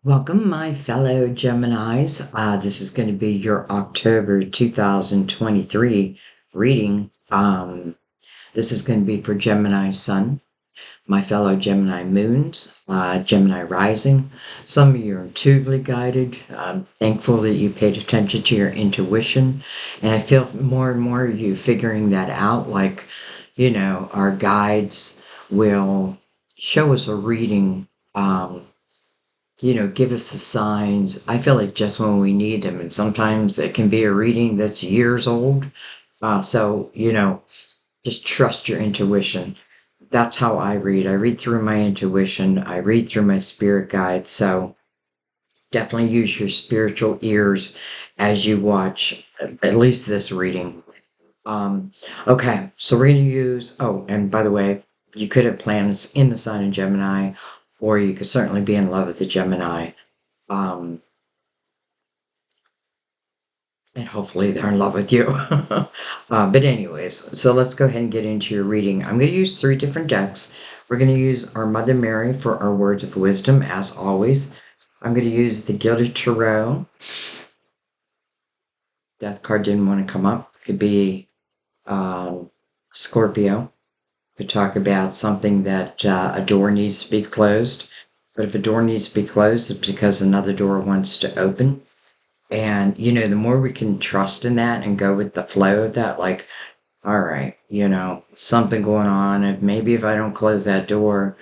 Welcome, my fellow Geminis. This is going to be your October 2023 reading. This is going to be for Gemini Sun, my fellow Gemini Moons, Gemini Rising. Some of you are intuitively guided. I'm thankful that you paid attention to your intuition. And I feel more and more you figuring that out. Like, our guides will show us a reading. Give us the signs. I feel like just when we need them. And sometimes it can be a reading that's years old. So, just trust your intuition. That's how I read. I read through my intuition. I read through my spirit guide. So definitely use your spiritual ears as you watch at least this reading. Okay, so we're going to use, and by the way, you could have planets in the sign of Gemini, or you could certainly be in love with the Gemini. And hopefully they're in love with you. But anyways, so let's go ahead and get into your reading. I'm going to use 3 different decks. We're going to use our Mother Mary for our words of wisdom, as always. I'm going to use the Gilded Tarot. Death card didn't want to come up. Could be Scorpio. Could talk about something that a door needs to be closed. But if a door needs to be closed, it's because another door wants to open. And, the more we can trust in that and go with the flow of that, like, all right, something going on. And maybe if I don't close that door,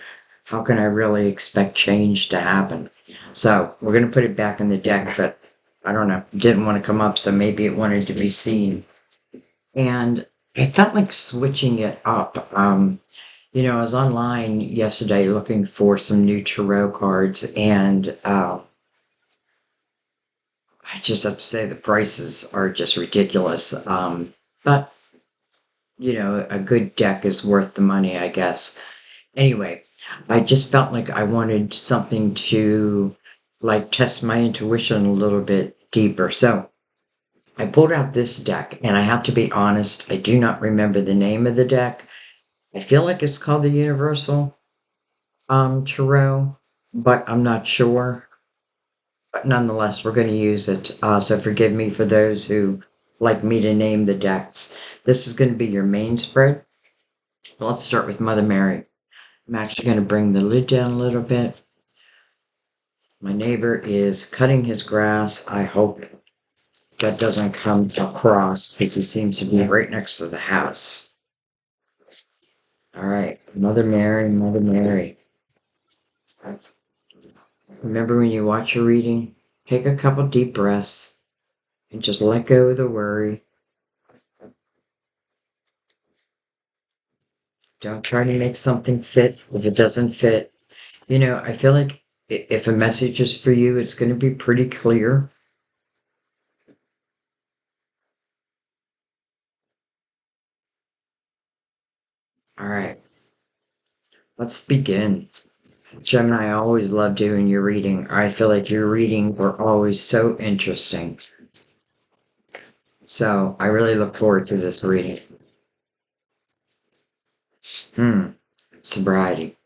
how can I really expect change to happen? So we're going to put it back in the deck, but I don't know, didn't want to come up, so maybe it wanted to be seen. And I felt like switching it up. I was online yesterday looking for some new tarot cards, and I just have to say the prices are just ridiculous. But, a good deck is worth the money, I guess. Anyway, I just felt like I wanted something to, like, test my intuition a little bit deeper. So I pulled out this deck, and I have to be honest, I do not remember the name of the deck. I feel like it's called the Universal Tarot, but I'm not sure. But nonetheless, we're going to use it. So forgive me for those who like me to name the decks. This is going to be your main spread. Let's start with Mother Mary. I'm actually going to bring the lid down a little bit. My neighbor is cutting his grass. I hope that doesn't come across because he seems to be right next to the house. All right, Mother Mary, Mother Mary. Remember when you watch a reading, take a couple deep breaths and just let go of the worry. Don't try to make something fit if it doesn't fit. I feel like if a message is for you, it's going to be pretty clear. All right, let's begin. Gemini, I always love doing your reading. I feel like your readings are always so interesting. So I really look forward to this reading. Sobriety.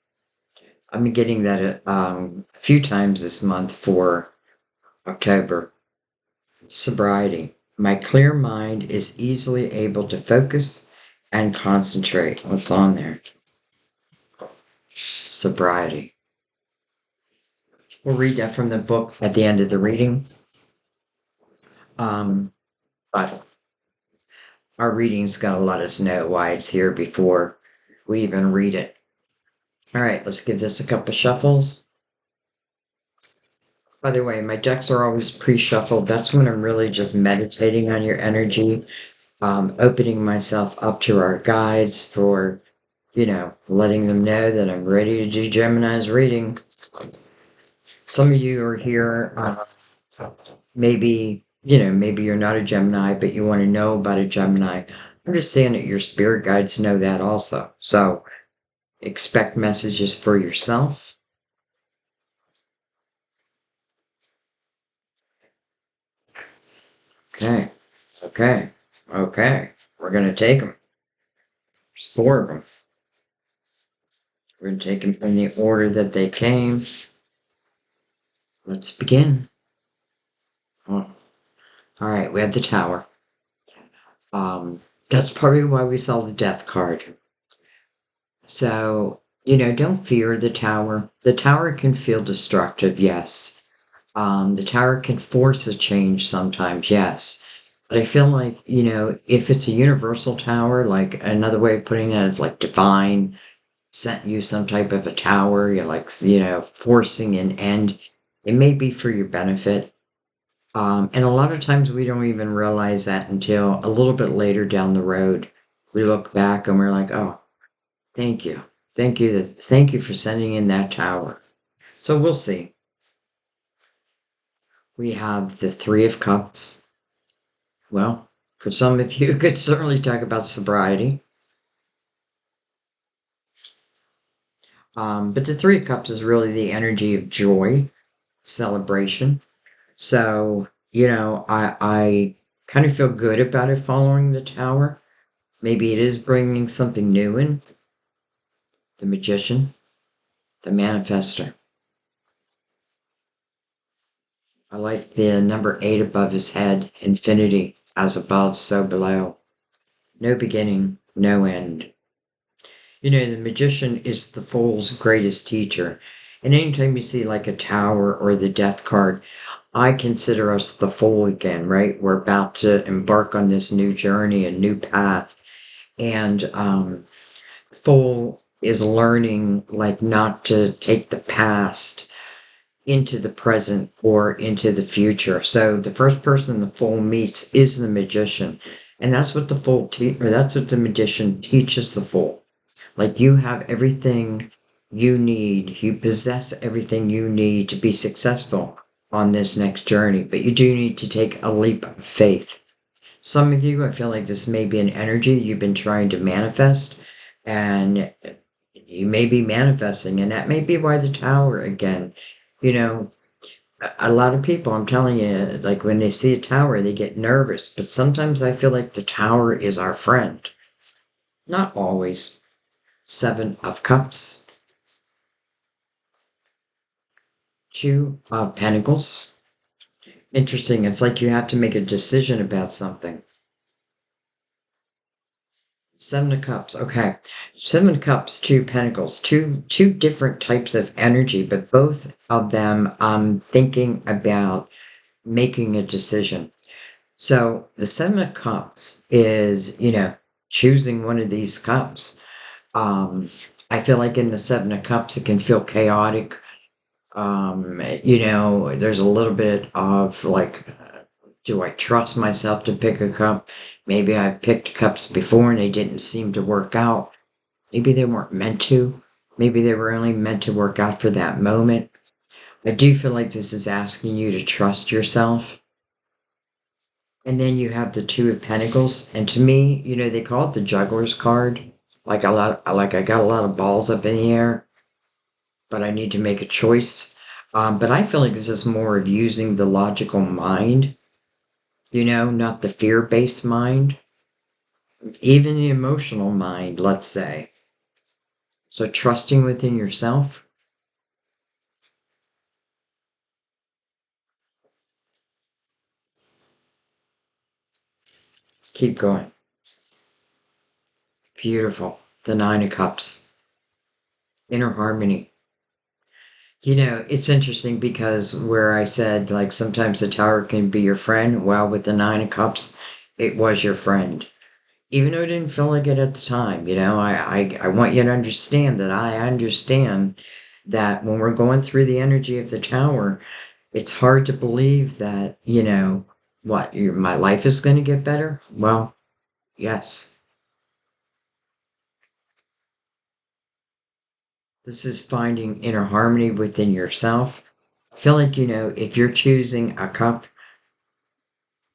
I'm getting that a few times this month for October. Sobriety. My clear mind is easily able to focus and concentrate. What's on there? Sobriety. We'll read that from the book at the end of the reading. But our reading's going to let us know why it's here before we even read it. All right, let's give this a couple shuffles. By the way, my decks are always pre-shuffled. That's when I'm really just meditating on your energy, opening myself up to our guides for, letting them know that I'm ready to do Gemini's reading. Some of you are here, maybe you're not a Gemini, but you want to know about a Gemini. I'm just saying that your spirit guides know that also. So expect messages for yourself. Okay, okay. We're going to take them. There's 4 of them. We're going to take them in the order that they came. let's begin. Oh, all right, we have the Tower. That's probably why we saw the Death card. So, don't fear the Tower. The Tower can feel destructive, yes. The Tower can force a change sometimes, yes. But I feel like, if it's a universal tower, like another way of putting it is like divine sent you some type of a tower, you're like, forcing an end, it may be for your benefit. And a lot of times we don't even realize that until a little bit later down the road. We look back and we're like, oh, thank you. Thank you for sending in that tower. So we'll see. We have the Three of Cups. Well, for some of you, could certainly talk about sobriety. But the Three of Cups is really the energy of joy, celebration. So, I kind of feel good about it following the tower. Maybe it is bringing something new in. The Magician, the Manifester. I like the number 8 above his head, infinity, as above, so below. No beginning, no end. The magician is the fool's greatest teacher. And anytime you see like a tower or the death card, I consider us the fool again, right? We're about to embark on this new journey, a new path. And fool is learning like not to take the past into the present or into the future. So the first person the fool meets is the magician. And that's what that's what the magician teaches the fool. Like you have everything you need, you possess everything you need to be successful on this next journey, but you do need to take a leap of faith. Some of you, I feel like this may be an energy you've been trying to manifest, and you may be manifesting, and that may be why the tower again. You know, a lot of people, I'm telling you, like when they see a tower, they get nervous, but sometimes I feel like the tower is our friend. Not always. Seven of Cups, Two of Pentacles. Interesting. It's like you have to make a decision about something. Seven of Cups. Okay. Seven of Cups, Two Pentacles. Two different types of energy, but both of them thinking about making a decision. So the Seven of Cups is, choosing one of these cups. Um, I feel like in the Seven of Cups it can feel chaotic. There's a little bit of like, do I trust myself to pick a cup? Maybe I've picked cups before and they didn't seem to work out. Maybe they weren't meant to. Maybe they were only meant to work out for that moment. I do feel like this is asking you to trust yourself. And then you have the Two of Pentacles. And to me, they call it the Juggler's card. Like I got a lot of balls up in the air, but I need to make a choice. But I feel like this is more of using the logical mind, not the fear-based mind, even the emotional mind, let's say. So trusting within yourself. Let's keep going. Beautiful. The Nine of Cups. Inner harmony. It's interesting because where I said, like, sometimes the tower can be your friend, well, with the Nine of Cups, it was your friend. Even though it didn't feel like it at the time, I want you to understand that I understand that when we're going through the energy of the tower, it's hard to believe that, my life is going to get better. Well, yes, this is finding inner harmony within yourself. I feel like, if you're choosing a cup,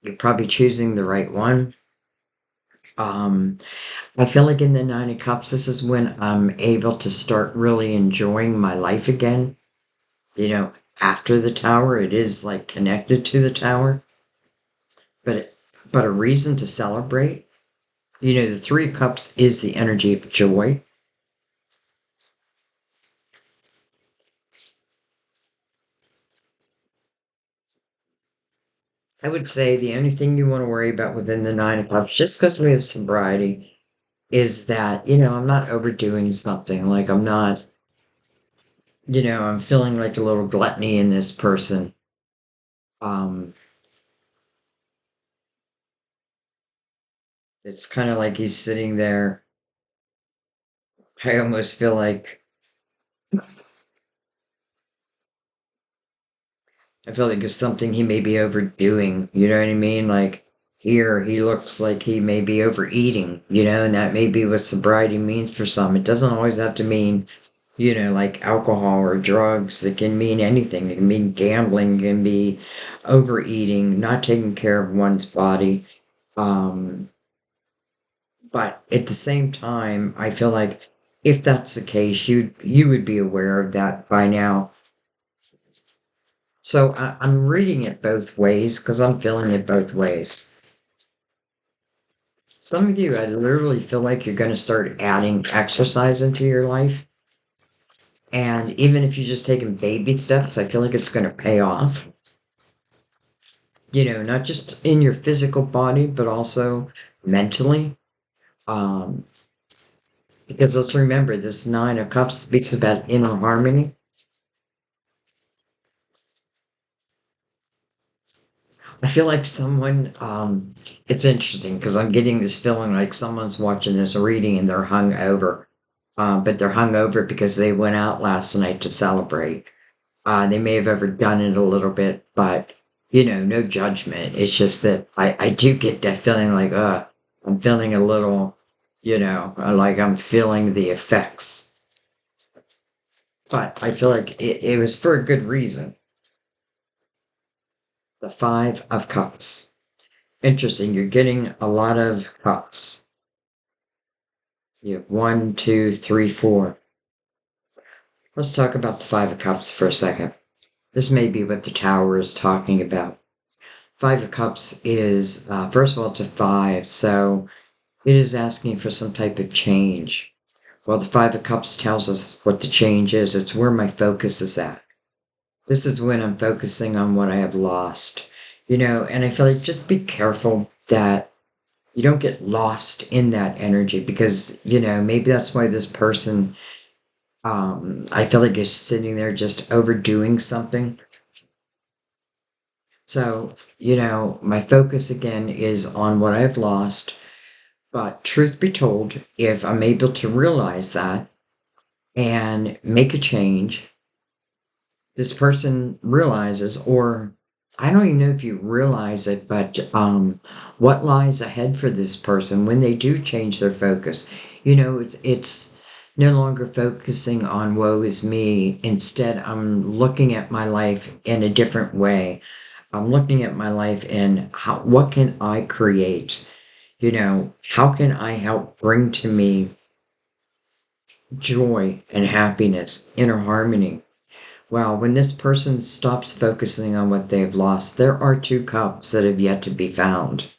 you're probably choosing the right one. Um, I feel like in the Nine of Cups, this is when I'm able to start really enjoying my life again. After the tower, it is like connected to the tower, but but a reason to celebrate. The Three of Cups is the energy of joy. I would say the only thing you want to worry about within the Nine of Cups, just because we have sobriety, is that, I'm not overdoing something. Like, I'm not, I'm feeling like a little gluttony in this person. Um, it's kind of like he's sitting there. I almost feel like it's something he may be overdoing. You know what I mean? Like here, he looks like he may be overeating. And that may be what sobriety means for some. It doesn't always have to mean, like alcohol or drugs. It can mean anything. It can mean gambling. It can be overeating, not taking care of one's body. Um, but at the same time, I feel like if that's the case, you would be aware of that by now. So I'm reading it both ways because I'm feeling it both ways. Some of you, I literally feel like you're going to start adding exercise into your life. And even if you're just taking baby steps, I feel like it's going to pay off. Not just in your physical body, but also mentally. Um, because let's remember, this Nine of Cups speaks about inner harmony. I feel like it's interesting because I'm getting this feeling like someone's watching this reading and they're hung over. But they're hung over because they went out last night to celebrate. They may have overdone it a little bit, but, no judgment. It's just that I do get that feeling like, I'm feeling a little, like I'm feeling the effects. But I feel like it was for a good reason. The Five of Cups. Interesting. You're getting a lot of cups. You have one, two, three, four. Let's talk about the Five of Cups for a second. This may be what the Tower is talking about. Five of Cups is, first of all, it's a five, so it is asking for some type of change. Well, the Five of Cups tells us what the change is. It's where my focus is at. This is when I'm focusing on what I have lost. And I feel like just be careful that you don't get lost in that energy because, maybe that's why this person, I feel like is sitting there just overdoing something. So, my focus again is on what I've lost. But truth be told, if I'm able to realize that and make a change, this person realizes, or I don't even know if you realize it, but what lies ahead for this person when they do change their focus? It's no longer focusing on woe is me. Instead, I'm looking at my life in a different way. I'm looking at my life and what can I create? How can I help bring to me joy and happiness, inner harmony? Well, when this person stops focusing on what they've lost, there are two cups that have yet to be found.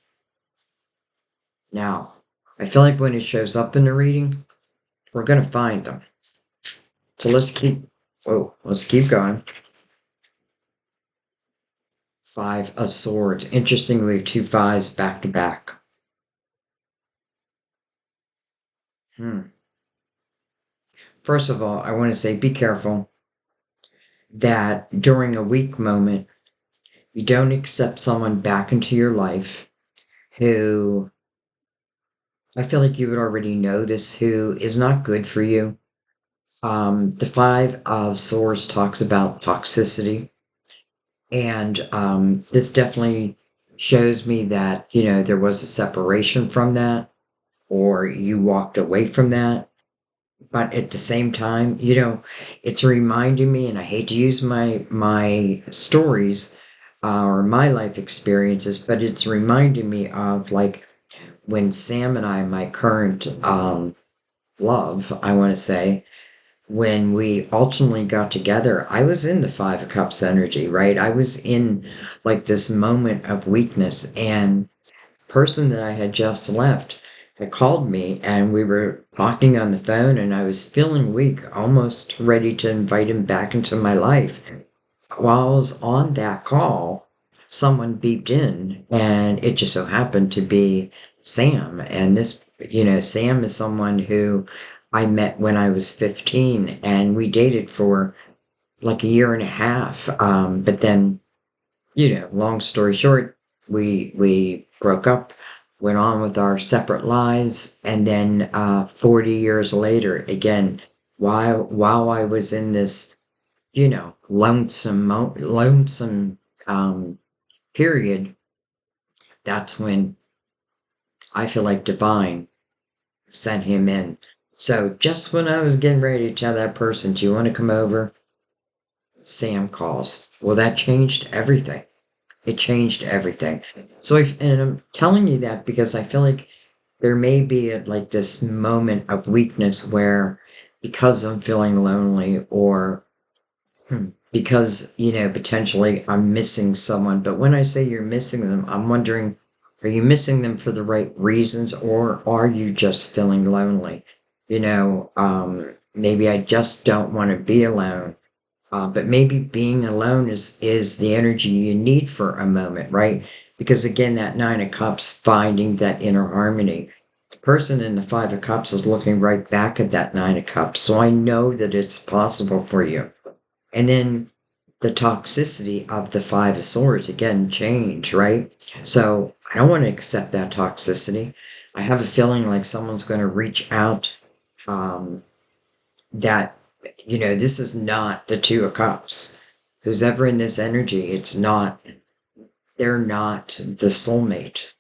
Now, I feel like when it shows up in the reading, we're going to find them. So let's keep going. Five of Swords. Interestingly, we have two fives back to back. First of all, I want to say be careful that during a weak moment, you don't accept someone back into your life who I feel like you would already know this, who is not good for you. The Five of Swords talks about toxicity, and this definitely shows me that, there was a separation from that, or you walked away from that. But at the same time, it's reminding me, and I hate to use my stories or my life experiences, but it's reminding me of like when Sam and I, my current love, I want to say, when we ultimately got together, I was in the Five of Cups energy, right? I was in like this moment of weakness, and person that I had just left had called me, and we were talking on the phone, and I was feeling weak, almost ready to invite him back into my life. While I was on that call, someone beeped in, and it just so happened to be Sam. And this, Sam is someone who I met when I was 15, and we dated for like a year and a half. But then, long story short, we broke up, went on with our separate lives, and then 40 years later, again, while I was in this, lonesome period, that's when I feel like divine sent him in. So just when I was getting ready to tell that person, do you want to come over? Sam calls. Well, that changed everything. It changed everything. And I'm telling you that because I feel like there may be like this moment of weakness where because I'm feeling lonely or because, potentially I'm missing someone. But when I say you're missing them, I'm wondering, are you missing them for the right reasons or are you just feeling lonely? Maybe I just don't want to be alone. But maybe being alone is the energy you need for a moment, right? Because again, that Nine of Cups, finding that inner harmony. The person in the Five of Cups is looking right back at that Nine of Cups. So I know that it's possible for you. And then the toxicity of the Five of Swords, again, change, right? So I don't want to accept that toxicity. I have a feeling like someone's going to reach out um, that, this is not the Two of Cups. Who's ever in this energy, they're not the soulmate.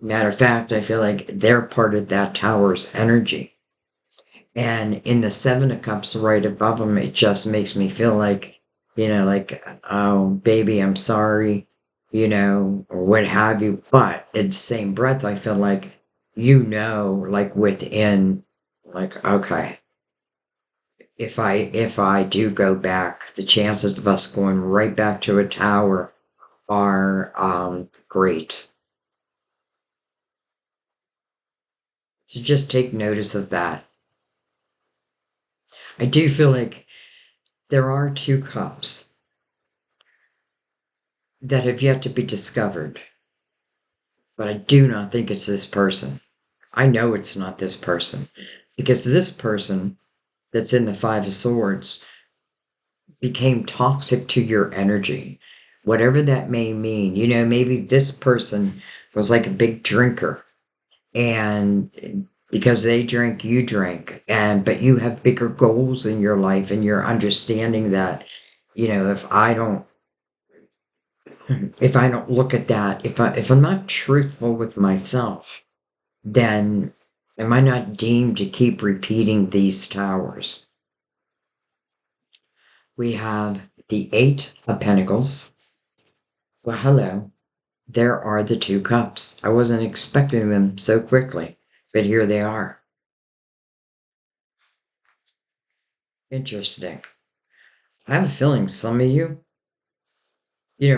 Matter of fact, I feel like they're part of that tower's energy. And in the Seven of Cups right above them, it just makes me feel like, like, oh, baby, I'm sorry, or what have you. But in the same breath, I feel like, like within, like, okay, if I do go back, the chances of us going right back to a tower are great. So just take notice of that. I do feel like there are two cups that have yet to be discovered, but I do not think it's this person. I know it's not this person because this person that's in the Five of Swords became toxic to your energy, whatever that may mean. Maybe this person was like a big drinker, and because they drink, you drink, but you have bigger goals in your life, and you're understanding that, if I don't look at that, if I'm not truthful with myself, then am I not deemed to keep repeating these towers? We have the Eight of Pentacles. Well, hello. There are the Two Cups. I wasn't expecting them so quickly, but here they are. Interesting. I have a feeling some of you,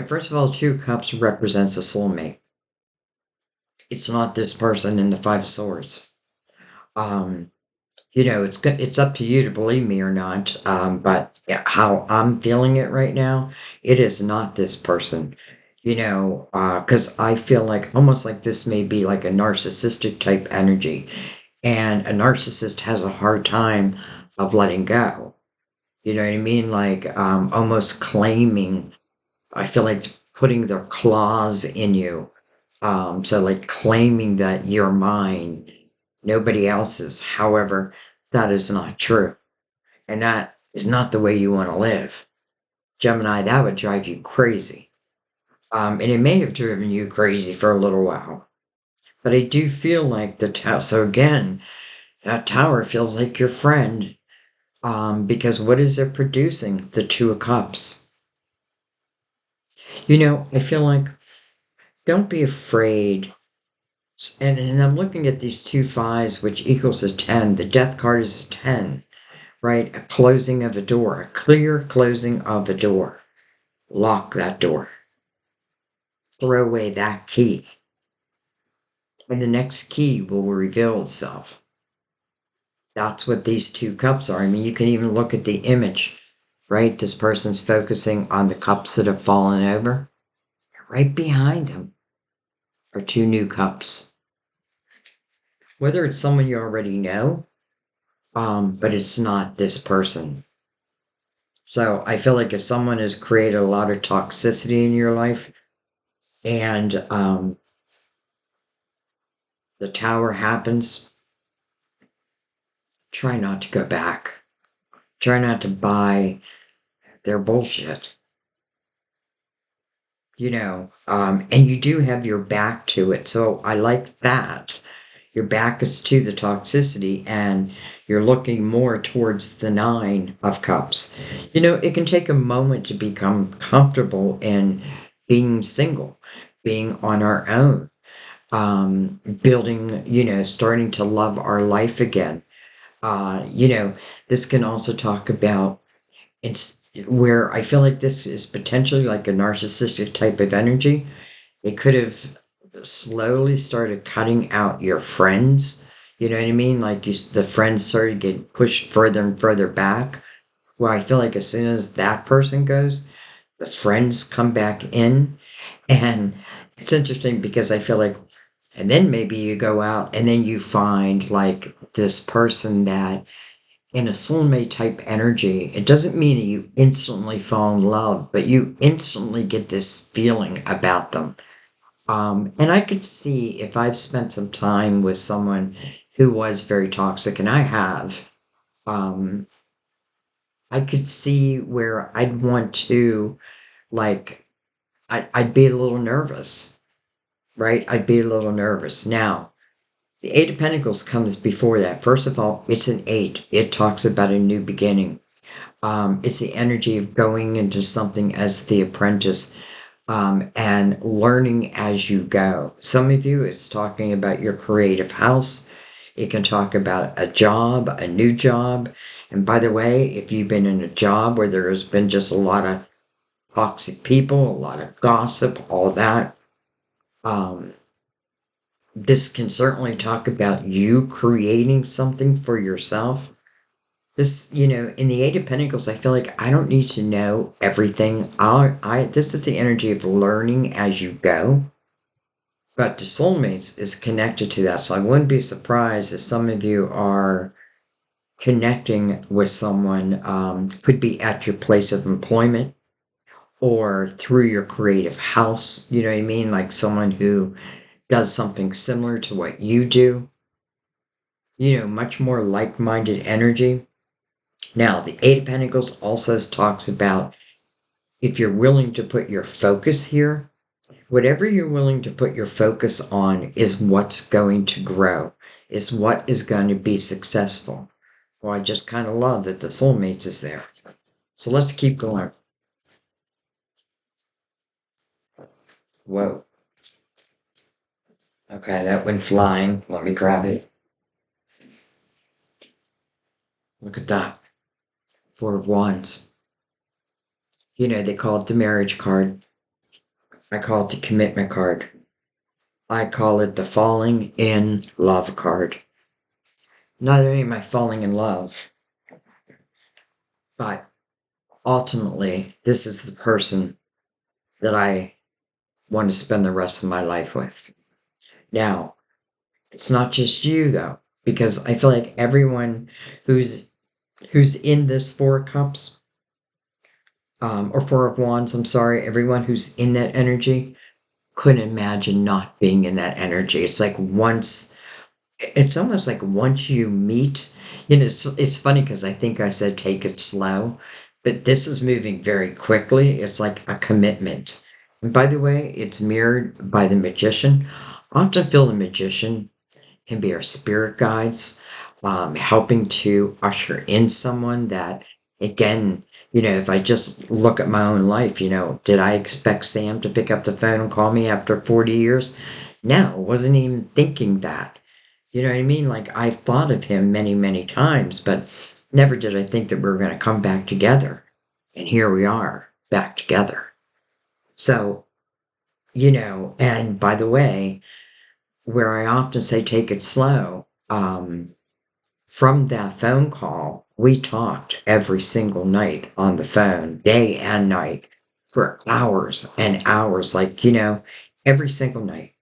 first of all, Two Cups represents a soulmate. It's not this person in the Five of Swords. Um, it's up to you to believe me or not. But yeah, how I'm feeling it right now, it is not this person. Because I feel like almost like this may be like a narcissistic type energy, and a narcissist has a hard time of letting go. You know what I mean? Like almost claiming. I feel like putting their claws in you. So like claiming that you're mine, nobody else's. However, that is not true. And that is not the way you want to live. Gemini, that would drive you crazy. And it may have driven you crazy for a little while. But I do feel like the tower. So again, that tower feels like your friend. Because what is it producing? The Two of Cups. I feel like don't be afraid. And I'm looking at these two fives, which equals a 10. The death card is a 10, right? A closing of a door, a clear closing of a door. Lock that door. Throw away that key. And the next key will reveal itself. That's what these two cups are. I mean, you can even look at the image, right? This person's focusing on the cups that have fallen over, right behind them are two new cups. Whether it's someone you already know, but it's not this person. So I feel like if someone has created a lot of toxicity in your life and the tower happens, try not to go back. Try not to buy their bullshit. And you do have your back to it. So I like that. Your back is to the toxicity and you're looking more towards the Nine of Cups. It can take a moment to become comfortable in being single, being on our own, building, starting to love our life again. This can also talk about it's where I feel like this is potentially like a narcissistic type of energy. It could have slowly started cutting out your friends. You know what I mean? Like the friends started getting pushed further and further back. Where I feel like as soon as that person goes, the friends come back in. And it's interesting because I feel like, and then maybe you go out and then you find like this person that in a soulmate type energy, it doesn't mean that you instantly fall in love, but you instantly get this feeling about them. And I could see if I've spent some time with someone who was very toxic, and I have, um, I could see where I'd want to, like, I'd be a little nervous, right? I'd be a little nervous. Now, the Eight of Pentacles comes before that. First of all, it's an eight. It talks about a new beginning. It's the energy of going into something as the apprentice and learning as you go. Some of you, it's talking about your creative house. It can talk about a job, a new job. And by the way, if you've been in a job where there has been just a lot of toxic people, a lot of gossip, all that, um, this can certainly talk about you creating something for yourself. In the Eight of Pentacles, I feel like I don't need to know everything. This is the energy of learning as you go. But the soulmates is connected to that. So I wouldn't be surprised if some of you are connecting with someone, could be at your place of employment or through your creative house. You know what I mean? Like someone who does something similar to what you do. Much more like-minded energy. Now, the Eight of Pentacles also talks about if you're willing to put your focus here, whatever you're willing to put your focus on is what's going to grow, is what is going to be successful. Well, I just kind of love that the Soulmates is there. So let's keep going. Whoa. Okay, that went flying. Let me grab it. Look at that. Four of Wands. They call it the marriage card. I call it the commitment card. I call it the falling in love card. Not only am I falling in love, but ultimately, this is the person that I want to spend the rest of my life with. Now, it's not just you though, because I feel like everyone who's in this Four of Cups, or Four of Wands, I'm sorry, everyone who's in that energy couldn't imagine not being in that energy. It's almost like once you meet, it's funny because I think I said take it slow, but this is moving very quickly. It's like a commitment. And by the way, it's mirrored by the Magician. I often feel the Magician can be our spirit guides, helping to usher in someone that, again, if I just look at my own life, did I expect Sam to pick up the phone and call me after 40 years? No, wasn't even thinking that. You know what I mean? Like, I've thought of him many, many times, but never did I think that we were going to come back together. And here we are, back together. So, and by the way, where I often say take it slow, from that phone call, we talked every single night on the phone, day and night. for hours and hours, like, every single night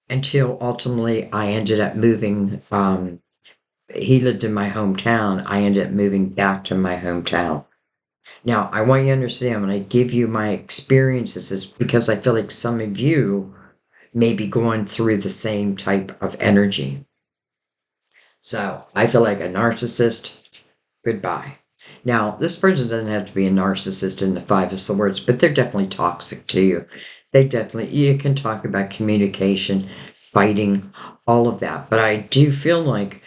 until ultimately I ended up moving. He lived in my hometown. I ended up moving back to my hometown. Now, I want you to understand when I give you my experiences, is because I feel like some of you may be going through the same type of energy. So I feel like a narcissist, goodbye. Now, this person doesn't have to be a narcissist in the Five of Swords, but they're definitely toxic to you. You can talk about communication, fighting, all of that. But I do feel like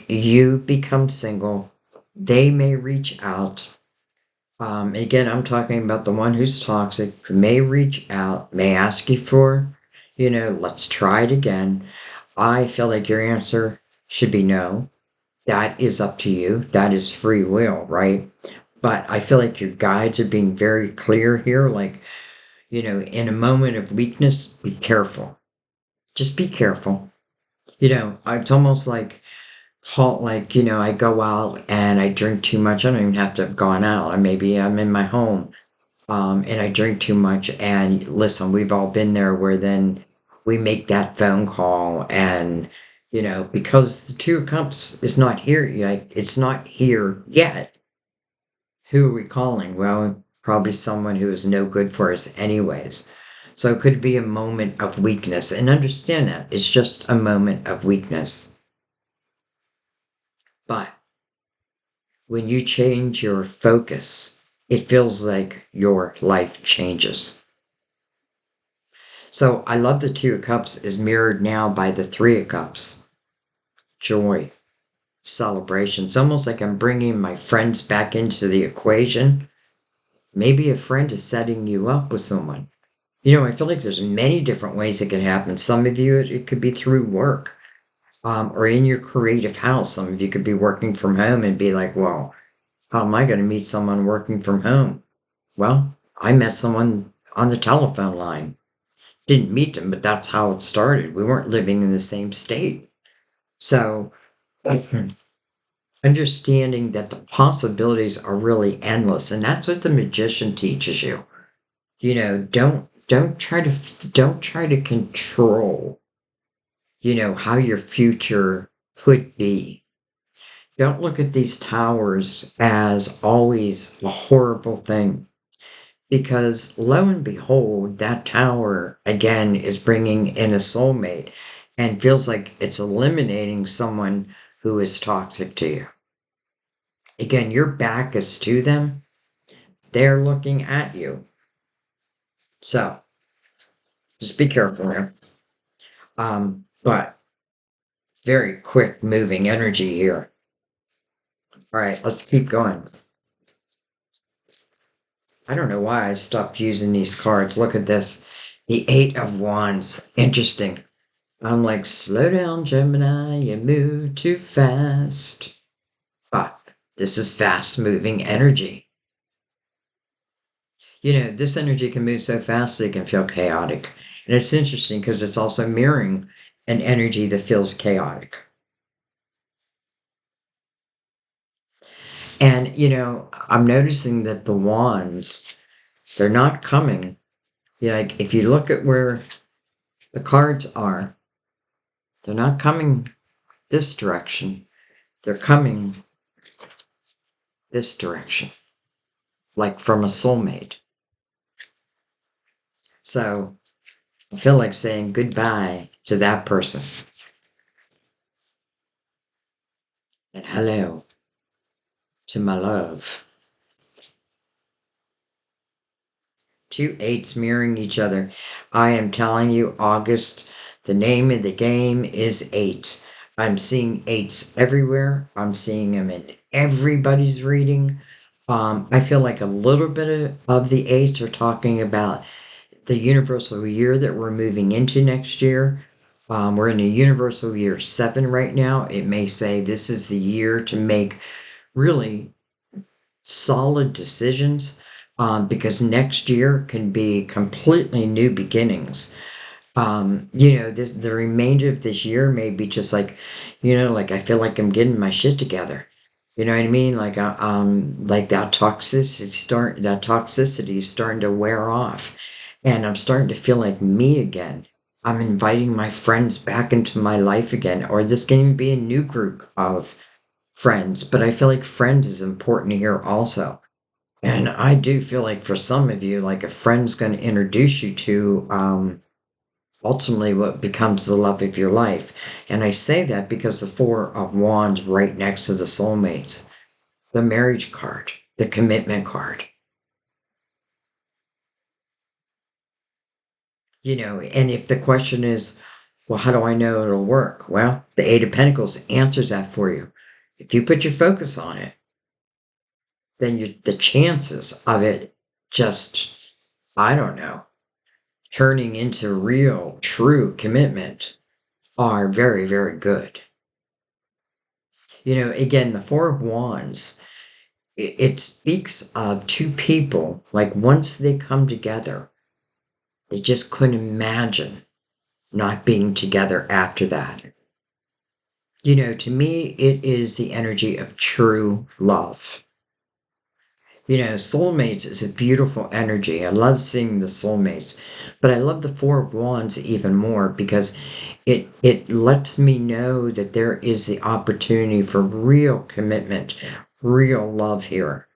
you become single, they may reach out. And again, I'm talking about the one who's toxic, who may reach out, may ask you for, let's try it again. I feel like your answer should be no. That is up to you. That is free will, right? But I feel like your guides are being very clear here. Like, in a moment of weakness, be careful. Just be careful. It's almost like, I go out and I drink too much. I don't even have to have gone out. Or maybe I'm in my home, and I drink too much. And listen, we've all been there where then we make that phone call and, because the Two of Cups is not here yet, it's not here yet. Who are we calling? Well, probably someone who is no good for us anyways. So it could be a moment of weakness. And understand that it's just a moment of weakness. But when you change your focus, it feels like your life changes. So I love the Two of Cups is mirrored now by the Three of Cups. Joy, celebration. It's almost like I'm bringing my friends back into the equation. Maybe a friend is setting you up with someone. I feel like there's many different ways it could happen. Some of you, it could be through work, or in your creative house. Some of you could be working from home and be like, well, how am I going to meet someone working from home? Well, I met someone on the telephone line. Didn't meet them, but that's how it started. We weren't living in the same state. So, understanding that the possibilities are really endless, and that's what the magician teaches you. Don't try to control, how your future could be. Don't look at these towers as always a horrible thing. Because lo and behold, that tower again is bringing in a soulmate and feels like it's eliminating someone who is toxic to you. Again, your back is to them, they're looking at you. So just be careful here. But very quick moving energy here. All right, let's keep going. I don't know why I stopped using these cards. Look at this. The Eight of Wands. Interesting. I'm like, slow down, Gemini, you move too fast. But this is fast moving energy. This energy can move so fast it can feel chaotic. And it's interesting because it's also mirroring an energy that feels chaotic. And, I'm noticing that the wands, they're not coming. Like, if you look at where the cards are, they're not coming this direction. They're coming this direction, like from a soulmate. So I feel like saying goodbye to that person. And hello to my love. Two eights mirroring each other. I am telling you, August, the name of the game is eight. I'm seeing eights everywhere. I'm seeing them in everybody's reading. I feel like a little bit of the eights are talking about the universal year that we're moving into next year. We're in a universal year 7 right now. It may say this is the year to make really solid decisions, because next year can be completely new beginnings. The remainder of this year may be just like, like I feel like I'm getting my shit together. You know what I mean? Like that toxicity is starting to wear off, and I'm starting to feel like me again. I'm inviting my friends back into my life again, or this can even be a new group of friends. But I feel like friend is important here also. And I do feel like for some of you, like a friend's going to introduce you to ultimately what becomes the love of your life. And I say that because the Four of Wands right next to the soulmates, the marriage card, the commitment card. And if the question is, well, how do I know it'll work? Well, the Eight of Pentacles answers that for you. If you put your focus on it, then the chances of it just, I don't know, turning into real, true commitment are very, very good. Again, the Four of Wands, it speaks of two people, like once they come together, they just couldn't imagine not being together after that. To me, it is the energy of true love. Soulmates is a beautiful energy. I love seeing the soulmates, but I love the Four of Wands even more because it lets me know that there is the opportunity for real commitment, real love here.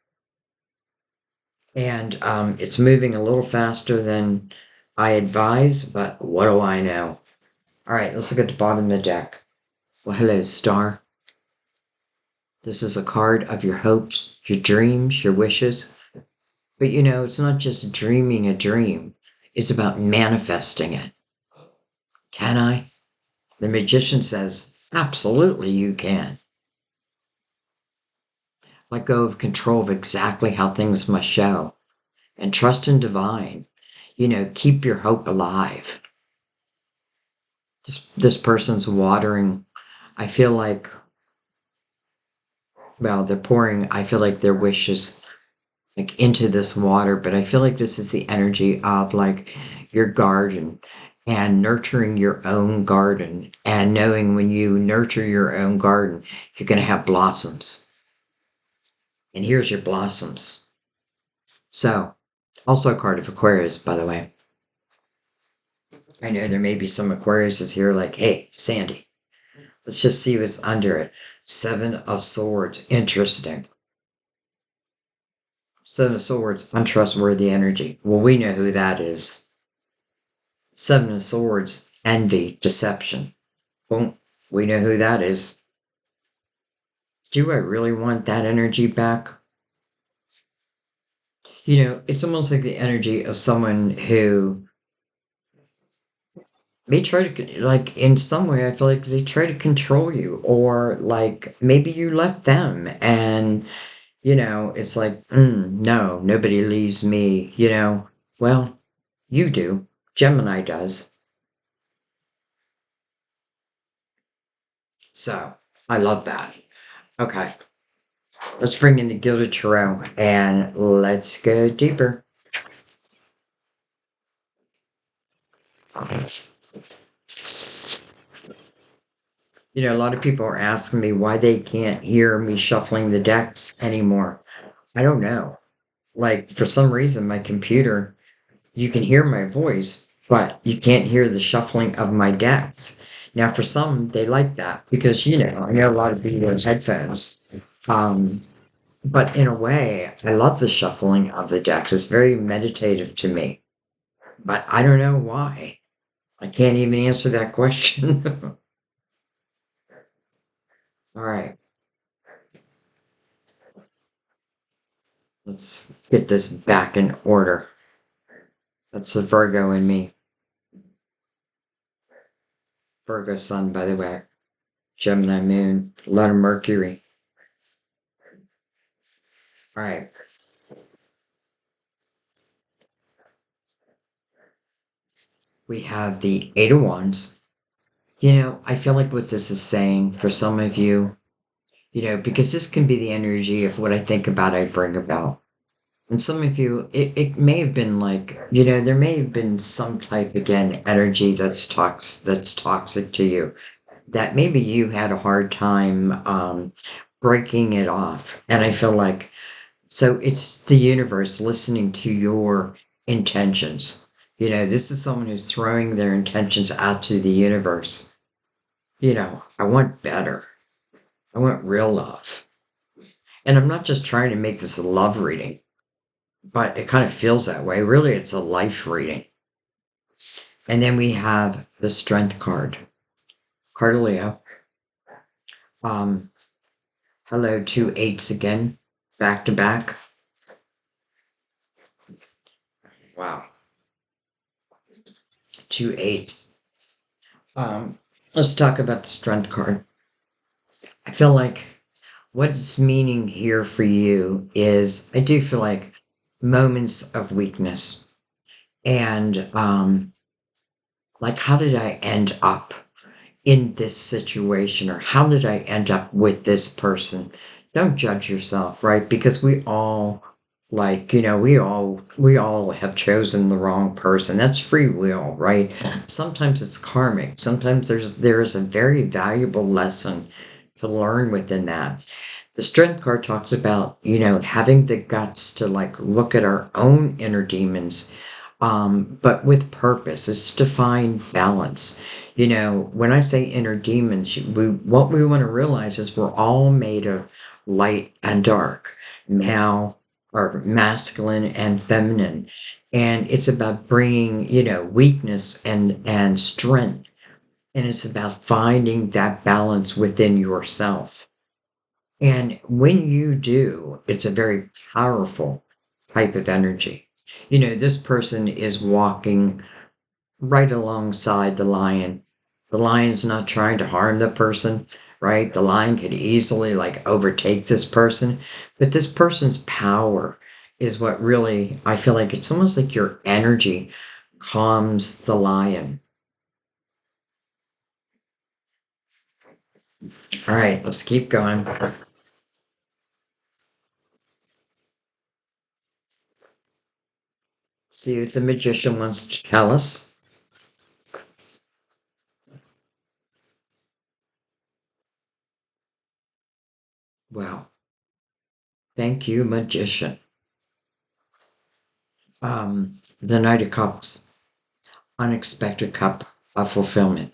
And it's moving a little faster than I advise, but what do I know? All right, let's look at the bottom of the deck. Well, hello, Star. This is a card of your hopes, your dreams, your wishes. But it's not just dreaming a dream, it's about manifesting it. Can I? The magician says, absolutely, you can. Let go of control of exactly how things must show and trust in divine. Keep your hope alive. This person's watering. I feel like, well, they're pouring, I feel like their wishes like into this water, but I feel like this is the energy of like your garden and nurturing your own garden and knowing when you nurture your own garden, you're going to have blossoms. And here's your blossoms. So, also a card of Aquarius, by the way. I know there may be some Aquariuses here like, hey, Sandy, let's just see what's under it. Seven of Swords. Interesting. Seven of Swords. Untrustworthy energy. Well, we know who that is. Seven of Swords. Envy. Deception. Boom. We know who that is. Do I really want that energy back? It's almost like the energy of someone who may try to, like, in some way, I feel like they try to control you, or like maybe you left them and it's like, no, nobody leaves me. Well, you do. Gemini does. So I love that. Okay, let's bring in the Gilded Tarot and let's go deeper. A lot of people are asking me why they can't hear me shuffling the decks anymore. I don't know. Like, for some reason, my computer, you can hear my voice, but you can't hear the shuffling of my decks. Now, for some, they like that because, I know a lot of people use headphones. Um, but in a way, I love the shuffling of the decks. It's very meditative to me. But I don't know why. I can't even answer that question. All right, let's get this back in order. That's the Virgo in me. Virgo sun, by the way. Gemini moon. A lot of Mercury. All right. We have the Eight of Wands. I feel like what this is saying for some of you, because this can be the energy of what I think about, I bring about. And some of you, it may have been like, there may have been some type, again, energy that's toxic to you. That maybe you had a hard time breaking it off. And I feel like, so it's the universe listening to your intentions. This is someone who's throwing their intentions out to the universe. I want better. I want real love. And I'm not just trying to make this a love reading, but it kind of feels that way. Really, it's a life reading. And then we have the Strength card. Cardelio. Um, hello, 2 8s again, back to back. Wow, 2 8s. Let's talk about the Strength card. I feel like what it's meaning here for you is I do feel like moments of weakness and like how did I end up in this situation, or how did I end up with this person? Don't judge yourself, right? Because we all we all have chosen the wrong person. That's free will, right? Sometimes it's karmic. Sometimes there's a very valuable lesson to learn within that. The Strength card talks about, having the guts to like look at our own inner demons, but with purpose. It's to find balance. When I say inner demons, what we want to realize is we're all made of light and dark, male or masculine and feminine. And it's about bringing, weakness and strength. And it's about finding that balance within yourself. And when you do, it's a very powerful type of energy. This person is walking right alongside the lion. The lion's not trying to harm the person, right? The lion could easily like overtake this person, but this person's power is what really, I feel like it's almost like your energy calms the lion. All right, let's keep going. See what the magician wants to tell us. Well, thank you, magician. The Knight of Cups, unexpected cup of fulfillment.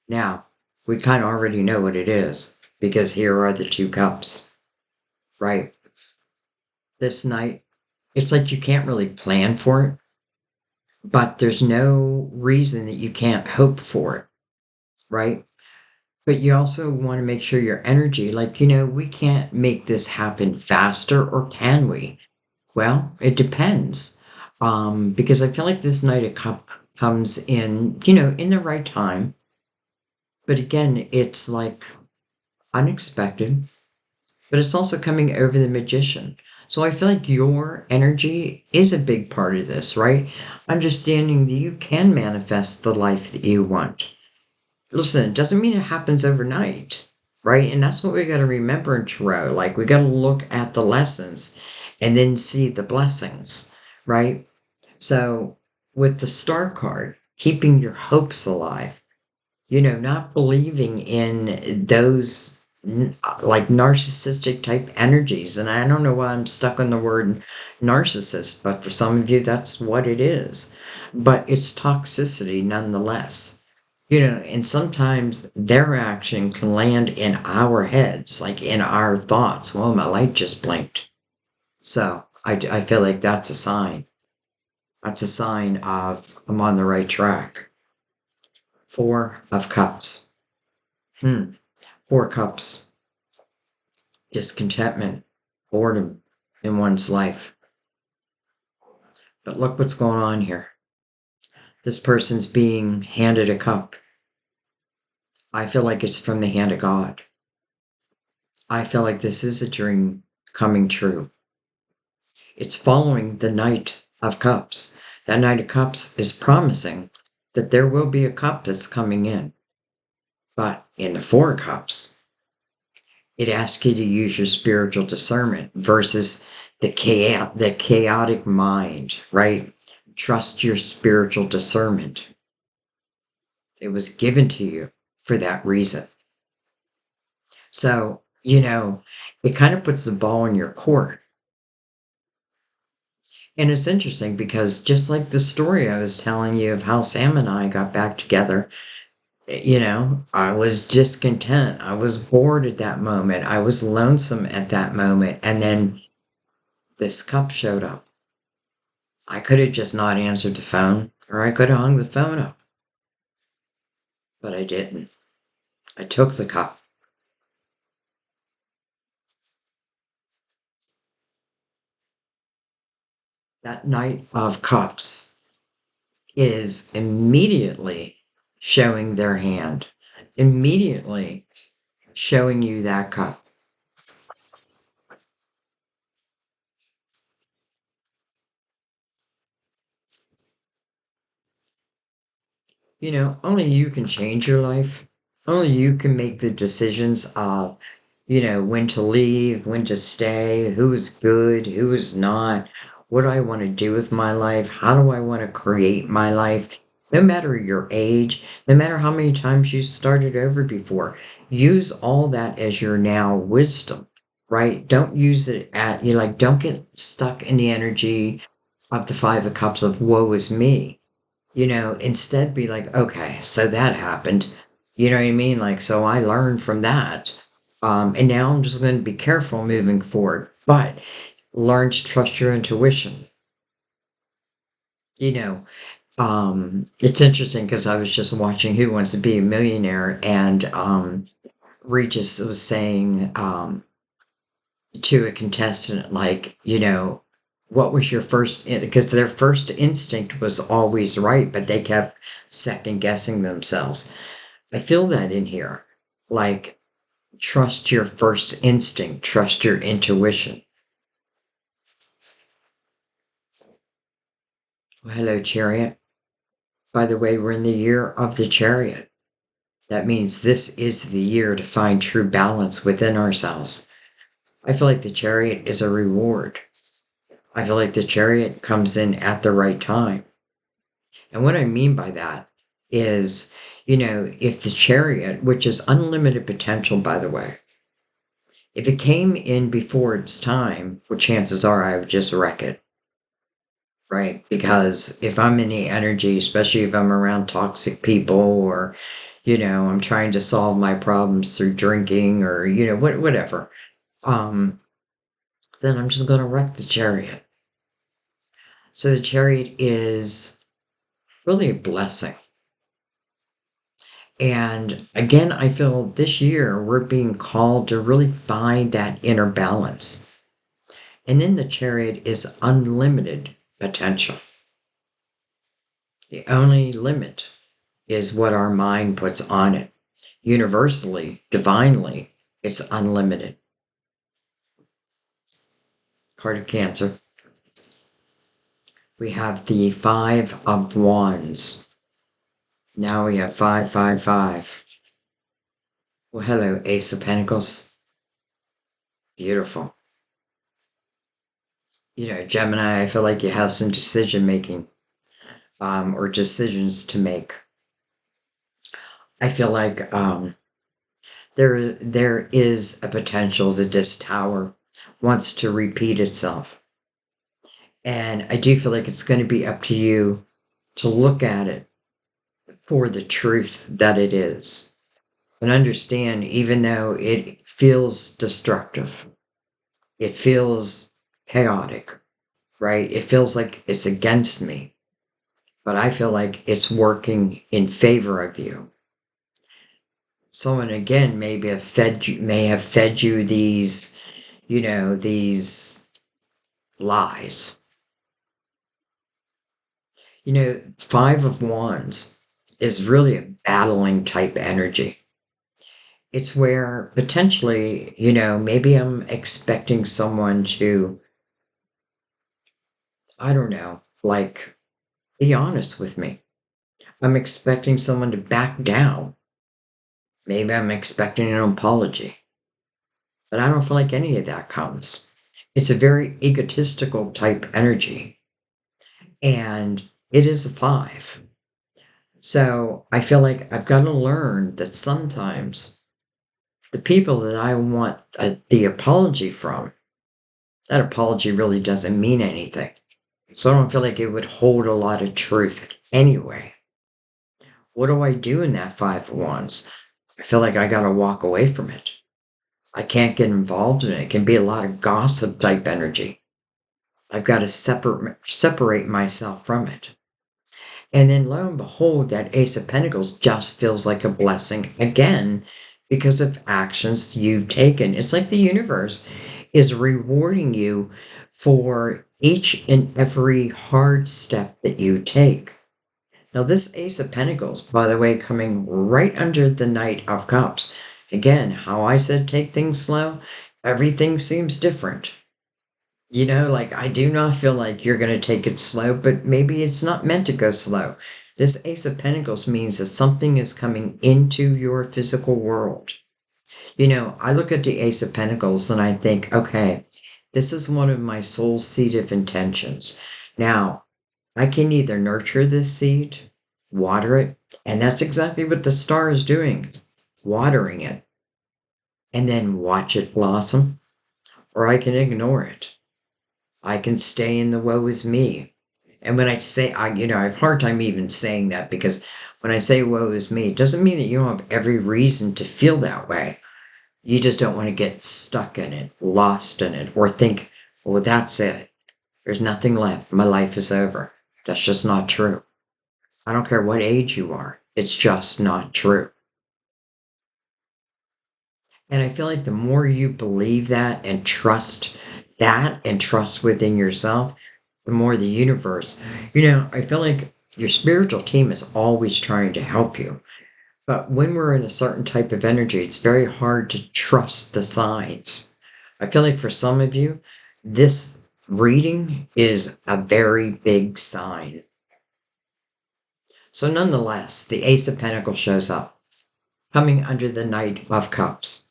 Now, we kind of already know what it is because here are the 2 cups, right? This night, it's like you can't really plan for it, but there's no reason that you can't hope for it, right? But you also want to make sure your energy, like, we can't make this happen faster, or can we? Well, it depends. Because I feel like this Knight of Cup comes in, in the right time. But again, it's like unexpected, but it's also coming over the magician. So I feel like your energy is a big part of this, right? Understanding that you can manifest the life that you want. Listen, it doesn't mean it happens overnight, right? And that's what we got to remember in tarot. Like, we got to look at the lessons and then see the blessings, right? So, with the Star card, keeping your hopes alive, not believing in those like narcissistic type energies. And I don't know why I'm stuck on the word narcissist, but for some of you, that's what it is. But it's toxicity nonetheless. And sometimes their action can land in our heads, like in our thoughts. Well, my light just blinked. So I feel like that's a sign. That's a sign of I'm on the right track. 4 of Cups. 4 cups. Discontentment, boredom in one's life. But look what's going on here. This person's being handed a cup. I feel like it's from the hand of God. I feel like this is a dream coming true. It's following the Knight of Cups. That Knight of Cups is promising that there will be a cup that's coming in. But in the 4 cups, it asks you to use your spiritual discernment versus the chaotic mind, right? Trust your spiritual discernment. It was given to you for that reason. So, it kind of puts the ball in your court. And it's interesting because just like the story I was telling you of how Sam and I got back together, I was discontent. I was bored at that moment. I was lonesome at that moment. And then this cup showed up. I could have just not answered the phone, or I could have hung the phone up, but I didn't. I took the cup. That Knight of Cups is immediately showing their hand, immediately showing you that cup. Only you can change your life. Only you can make the decisions of, when to leave, when to stay, who is good, who is not, what do I want to do with my life, how do I want to create my life. No matter your age, no matter how many times you started over before, use all that as your now wisdom, right? Don't use it don't get stuck in the energy of the Five of Cups of woe is me. Instead be like, okay, so that happened. You know what I mean? Like, so I learned from that. And now I'm just going to be careful moving forward, but learn to trust your intuition. You know, it's interesting because I was just watching Who Wants to Be a Millionaire, and Regis was saying, to a contestant, like, what was your first, because their first instinct was always right, but they kept second guessing themselves. I feel that in here. Like, trust your first instinct, trust your intuition. Well, hello, Chariot. By the way, we're in the year of the Chariot. That means this is the year to find true balance within ourselves. I feel like the Chariot is a reward. I feel like the Chariot comes in at the right time. And what I mean by that is, if the Chariot, which is unlimited potential, by the way, if it came in before its time, well, chances are I would just wreck it, right? Because if I'm in the energy, especially if I'm around toxic people, or, I'm trying to solve my problems through drinking, or, whatever, um, then I'm just going to wreck the Chariot. So the Chariot is really a blessing. And again, I feel this year we're being called to really find that inner balance. And then the Chariot is unlimited potential. The only limit is what our mind puts on it. Universally, divinely, it's unlimited. Card of Cancer. We have the Five of Wands. Now we have 555. Well, hello, Ace of Pentacles. Beautiful. Gemini, I feel like you have some decision making, or decisions to make. I feel like there is a potential that this tower wants to repeat itself. And I do feel like it's going to be up to you to look at it for the truth that it is. And understand, even though it feels destructive, it feels chaotic, right? It feels like it's against me, but I feel like it's working in favor of you. Someone again may have fed you these, these lies. Five of Wands is really a battling type energy. It's where potentially, maybe I'm expecting someone to, I don't know, like, be honest with me. I'm expecting someone to back down. Maybe I'm expecting an apology. But I don't feel like any of that comes. It's a very egotistical type energy. And it is a five. So I feel like I've got to learn that sometimes the people that I want the apology from, that apology really doesn't mean anything. So I don't feel like it would hold a lot of truth anyway. What do I do in that Five of Wands? I feel like I gotta walk away from it. I can't get involved in it. It can be a lot of gossip type energy. I've got to separate myself from it. And then lo and behold, that Ace of Pentacles just feels like a blessing again because of actions you've taken. It's like the universe is rewarding you for each and every hard step that you take. Now, this Ace of Pentacles, by the way, coming right under the Knight of Cups. Again, how I said take things slow, everything seems different. Like I do not feel like you're going to take it slow, but maybe it's not meant to go slow. This Ace of Pentacles means that something is coming into your physical world. I look at the Ace of Pentacles and I think, okay, this is one of my soul seed of intentions. Now, I can either nurture this seed, water it, and that's exactly what the star is doing, watering it, and then watch it blossom, or I can ignore it. I can stay in the woe is me. And when I say, I have a hard time even saying that because when I say woe is me, it doesn't mean that you don't have every reason to feel that way. You just don't want to get stuck in it, lost in it, or think, well, that's it. There's nothing left. My life is over. That's just not true. I don't care what age you are. It's just not true. And I feel like the more you believe that and trust within yourself, the more the universe, I feel like your spiritual team is always trying to help you. But when we're in a certain type of energy, it's very hard to trust the signs. I feel like for some of you, this reading is a very big sign. So nonetheless, the Ace of Pentacles shows up, coming under the Knight of Cups.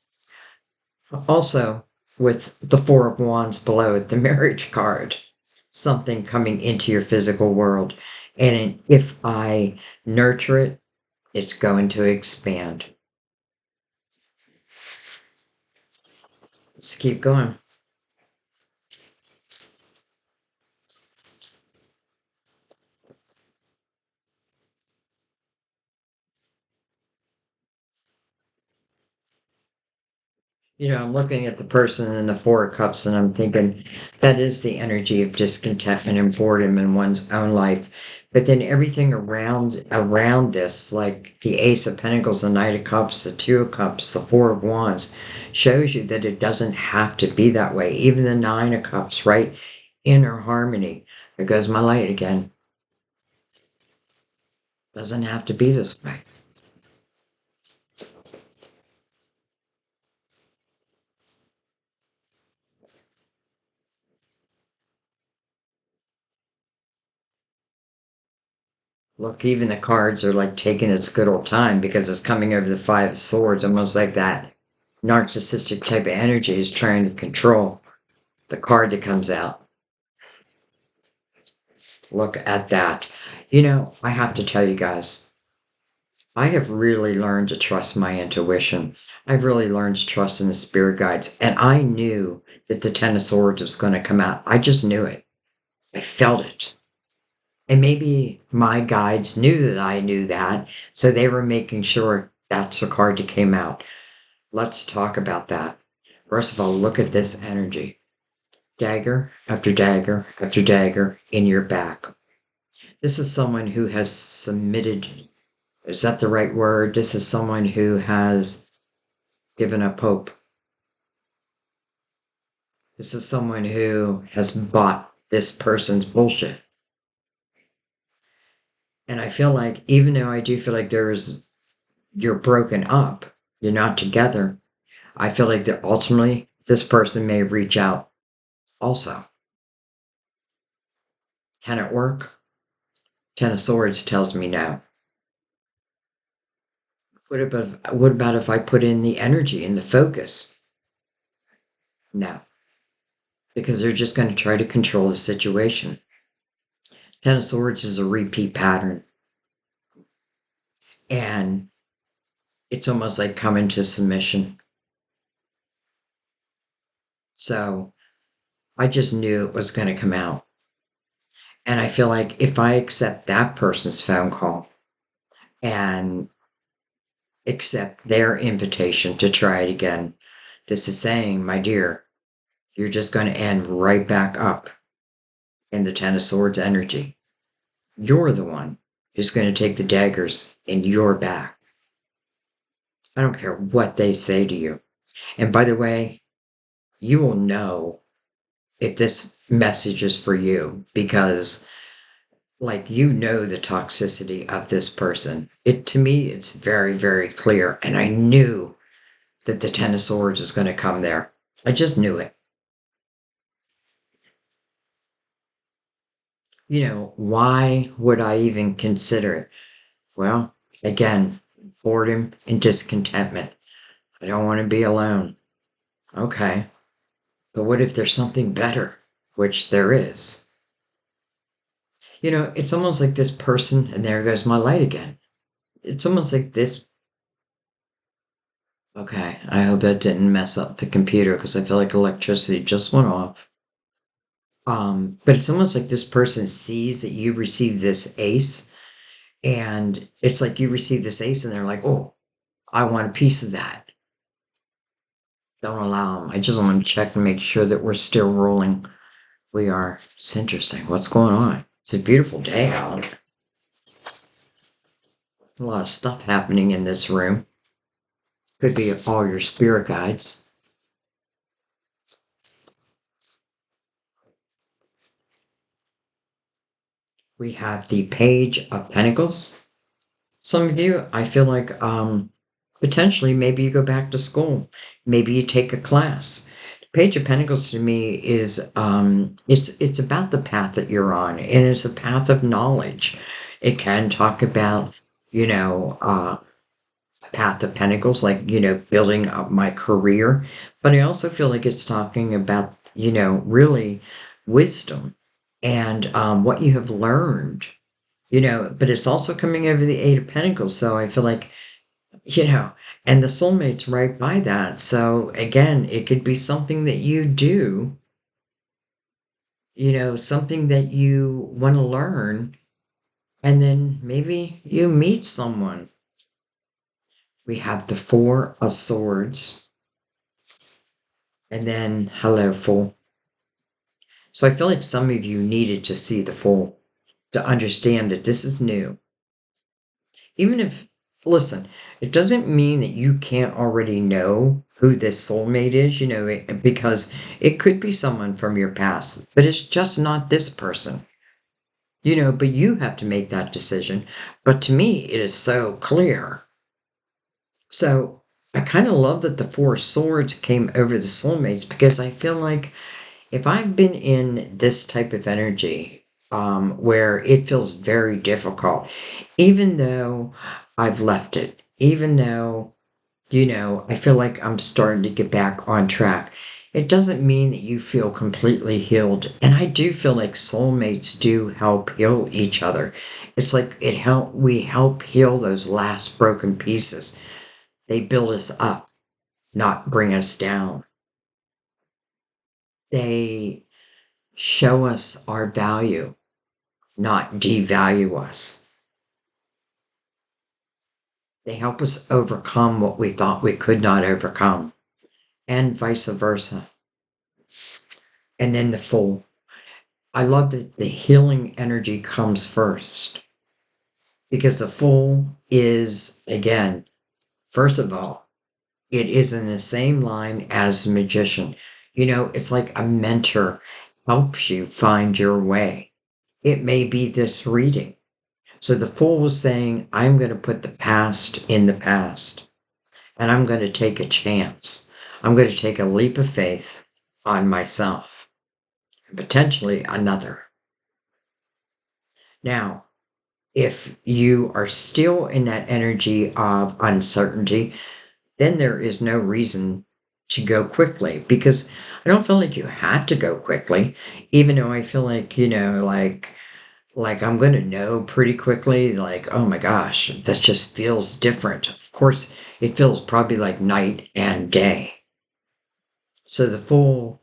Also, with the Four of Wands below it, the marriage card, something coming into your physical world. And if I nurture it, it's going to expand. Let's keep going. I'm looking at the person in the Four of Cups and I'm thinking that is the energy of discontentment and boredom in one's own life. But then everything around this, like the Ace of Pentacles, the Knight of Cups, the Two of Cups, the Four of Wands, shows you that it doesn't have to be that way. Even the Nine of Cups, right? Inner harmony. There goes my light again. Doesn't have to be this way. Look, even the cards are like taking its good old time because it's coming over the Five of Swords, almost like that narcissistic type of energy is trying to control the card that comes out. Look at that. I have to tell you guys, I have really learned to trust my intuition. I've really learned to trust in the spirit guides. And I knew that the Ten of Swords was going to come out. I just knew it. I felt it. And maybe my guides knew that I knew that, so they were making sure that's the card that came out. Let's talk about that. First of all, look at this energy. Dagger after dagger after dagger in your back. This is someone who has submitted. Is that the right word? This is someone who has given up hope. This is someone who has bought this person's bullshit. And I feel like, even though I do feel like you're broken up, you're not together, I feel like that ultimately this person may reach out also. Can it work? Ten of Swords tells me no. What about if I put in the energy and the focus? No. Because they're just going to try to control the situation. Ten of Swords is a repeat pattern. And it's almost like coming to submission. So I just knew it was going to come out. And I feel like if I accept that person's phone call and accept their invitation to try it again, this is saying, my dear, you're just going to end right back up in the Ten of Swords energy. You're the one who's going to take the daggers in your back. I don't care what they say to you. And by the way, you will know if this message is for you because, like, you know the toxicity of this person. It, to me, it's very, very clear. And I knew that the Ten of Swords is going to come there. I just knew it. Why would I even consider it? Well, again, boredom and discontentment. I don't want to be alone. Okay. But what if there's something better? Which there is. It's almost like this person, and there goes my light again. It's almost like this. Okay, I hope that didn't mess up the computer because I feel like electricity just went off. But it's almost like this person sees that you receive this ace, and it's like you receive this ace, and they're like, oh, I want a piece of that. Don't allow them. I just want to check and make sure that we're still rolling. We are. It's interesting. What's going on? It's a beautiful day out. A lot of stuff happening in this room. Could be all your spirit guides. We have the Page of Pentacles. Some of you, I feel like potentially maybe you go back to school. Maybe you take a class. The Page of Pentacles to me is it's about the path that you're on, and it's a path of knowledge. It can talk about, path of pentacles, like, building up my career. But I also feel like it's talking about, really wisdom and what you have learned, but it's also coming over the Eight of Pentacles. So I feel like, and the soulmate's right by that. So again, it could be something that you do, something that you want to learn, and then maybe you meet someone. We have the Four of Swords. And then, hello, Fool. So I feel like some of you needed to see the Fool to understand that this is new. Even if, listen, it doesn't mean that you can't already know who this soulmate is, because it could be someone from your past, but it's just not this person. But you have to make that decision. But to me, it is so clear. So I kind of love that the Four of Swords came over the soulmates because I feel like if I've been in this type of energy, where it feels very difficult, even though I've left it, even though, I feel like I'm starting to get back on track, it doesn't mean that you feel completely healed. And I do feel like soulmates do help heal each other. It's like we help heal those last broken pieces. They build us up, not bring us down. They show us our value, not devalue us. They help us overcome what we thought we could not overcome, and vice versa. And then the Fool. I love that the healing energy comes first, because the Fool is, again, first of all, it is in the same line as the Magician. It's like a mentor helps you find your way. It may be this reading. So the Fool was saying, I'm going to put the past in the past, and I'm going to take a chance. I'm going to take a leap of faith on myself, and potentially another. Now, if you are still in that energy of uncertainty, then there is no reason to go quickly, because I don't feel like you have to go quickly, even though I feel like, like I'm going to know pretty quickly, like, oh my gosh, that just feels different. Of course, it feels probably like night and day. So the Fool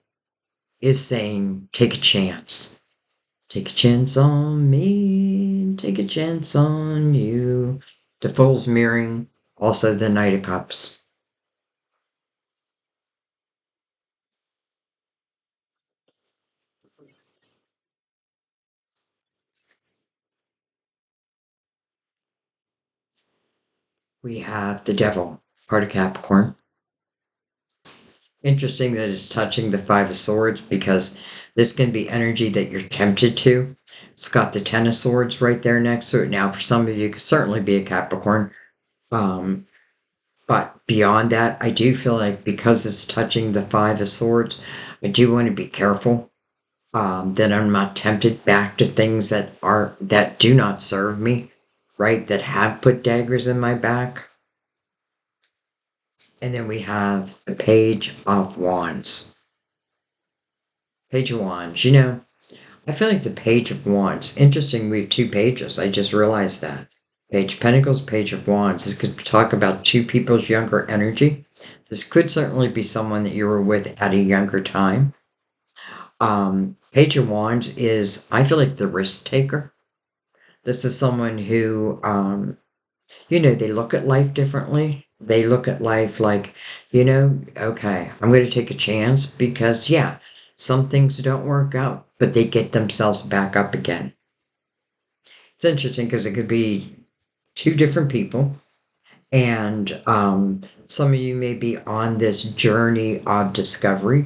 is saying, take a chance. Take a chance on me, take a chance on you. The Fool's mirroring, also the Knight of Cups. We have the Devil, part of Capricorn. Interesting that it's touching the Five of Swords because this can be energy that you're tempted to. It's got the Ten of Swords right there next to it. Now, for some of you, it could certainly be a Capricorn. Um, but beyond that, I do feel like because it's touching the Five of Swords, I do want to be careful that I'm not tempted back to things that do not serve me, right? That have put daggers in my back. And then we have the Page of Wands. Page of Wands, I feel like the Page of Wands. Interesting, we have two pages. I just realized that. Page of Pentacles, Page of Wands. This could talk about two people's younger energy. This could certainly be someone that you were with at a younger time. Page of Wands is, I feel like, the risk taker. This is someone who, they look at life differently. They look at life like, okay, I'm going to take a chance because, yeah, some things don't work out, but they get themselves back up again. It's interesting because it could be two different people. And some of you may be on this journey of discovery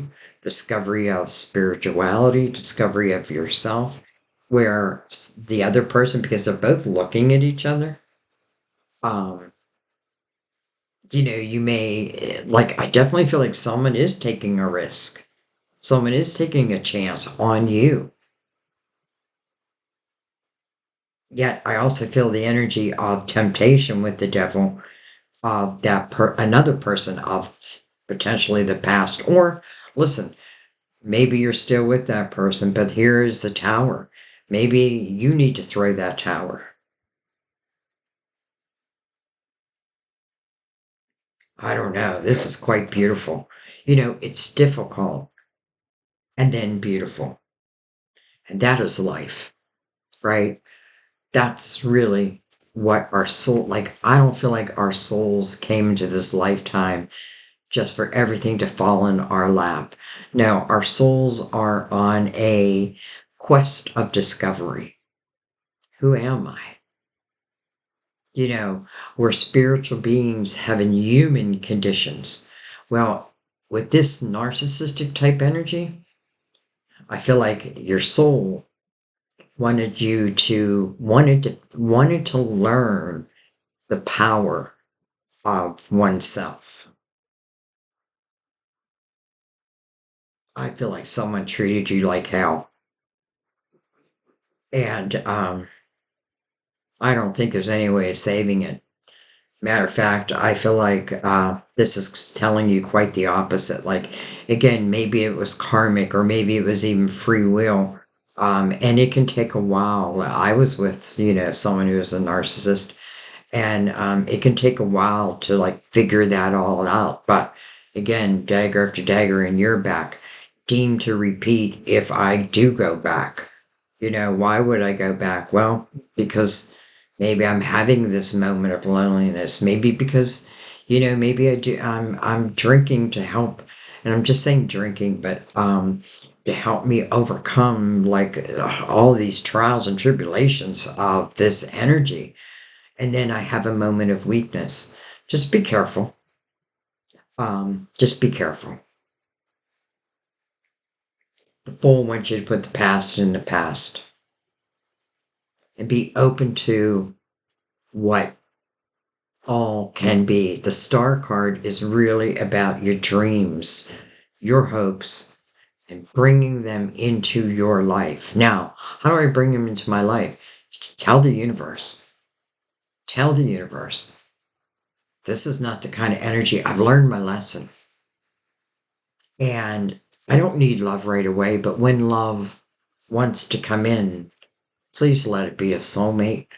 of spirituality, discovery of yourself, where the other person, because they're both looking at each other, um, you may, like, I definitely feel like someone is taking a risk. Someone is taking a chance on you. Yet I also feel the energy of temptation with the devil of another person of potentially the past. Or listen, maybe you're still with that person, but here is the tower. Maybe you need to throw that tower. I don't know. This is quite beautiful. It's difficult and then beautiful. And that is life, right? That's really what our soul, like, I don't feel like our souls came into this lifetime just for everything to fall in our lap. No, our souls are on a quest of discovery. Who am I? We're spiritual beings having human conditions. Well, with this narcissistic type energy, I feel like your soul wanted to learn the power of oneself. I feel like someone treated you like hell. And I don't think there's any way of saving it. Matter of fact, I feel like this is telling you quite the opposite. Like, again, maybe it was karmic or maybe it was even free will. And it can take a while. I was with, someone who was a narcissist, and it can take a while to like figure that all out. But again, dagger after dagger in your back, deemed to repeat if I do go back. Why would I go back? Well, because maybe I'm having this moment of loneliness. Maybe because, maybe I'm drinking to help. And I'm just saying drinking, but to help me overcome like all these trials and tribulations of this energy. And then I have a moment of weakness. Just be careful. Just be careful. The Fool wants you to put the past in the past and be open to what all can be. The Star card is really about your dreams, your hopes, and bringing them into your life. Now, how do I bring them into my life? Tell the universe. Tell the universe. This is not the kind of energy. I've learned my lesson. And I don't need love right away, but when love wants to come in, please let it be a soulmate.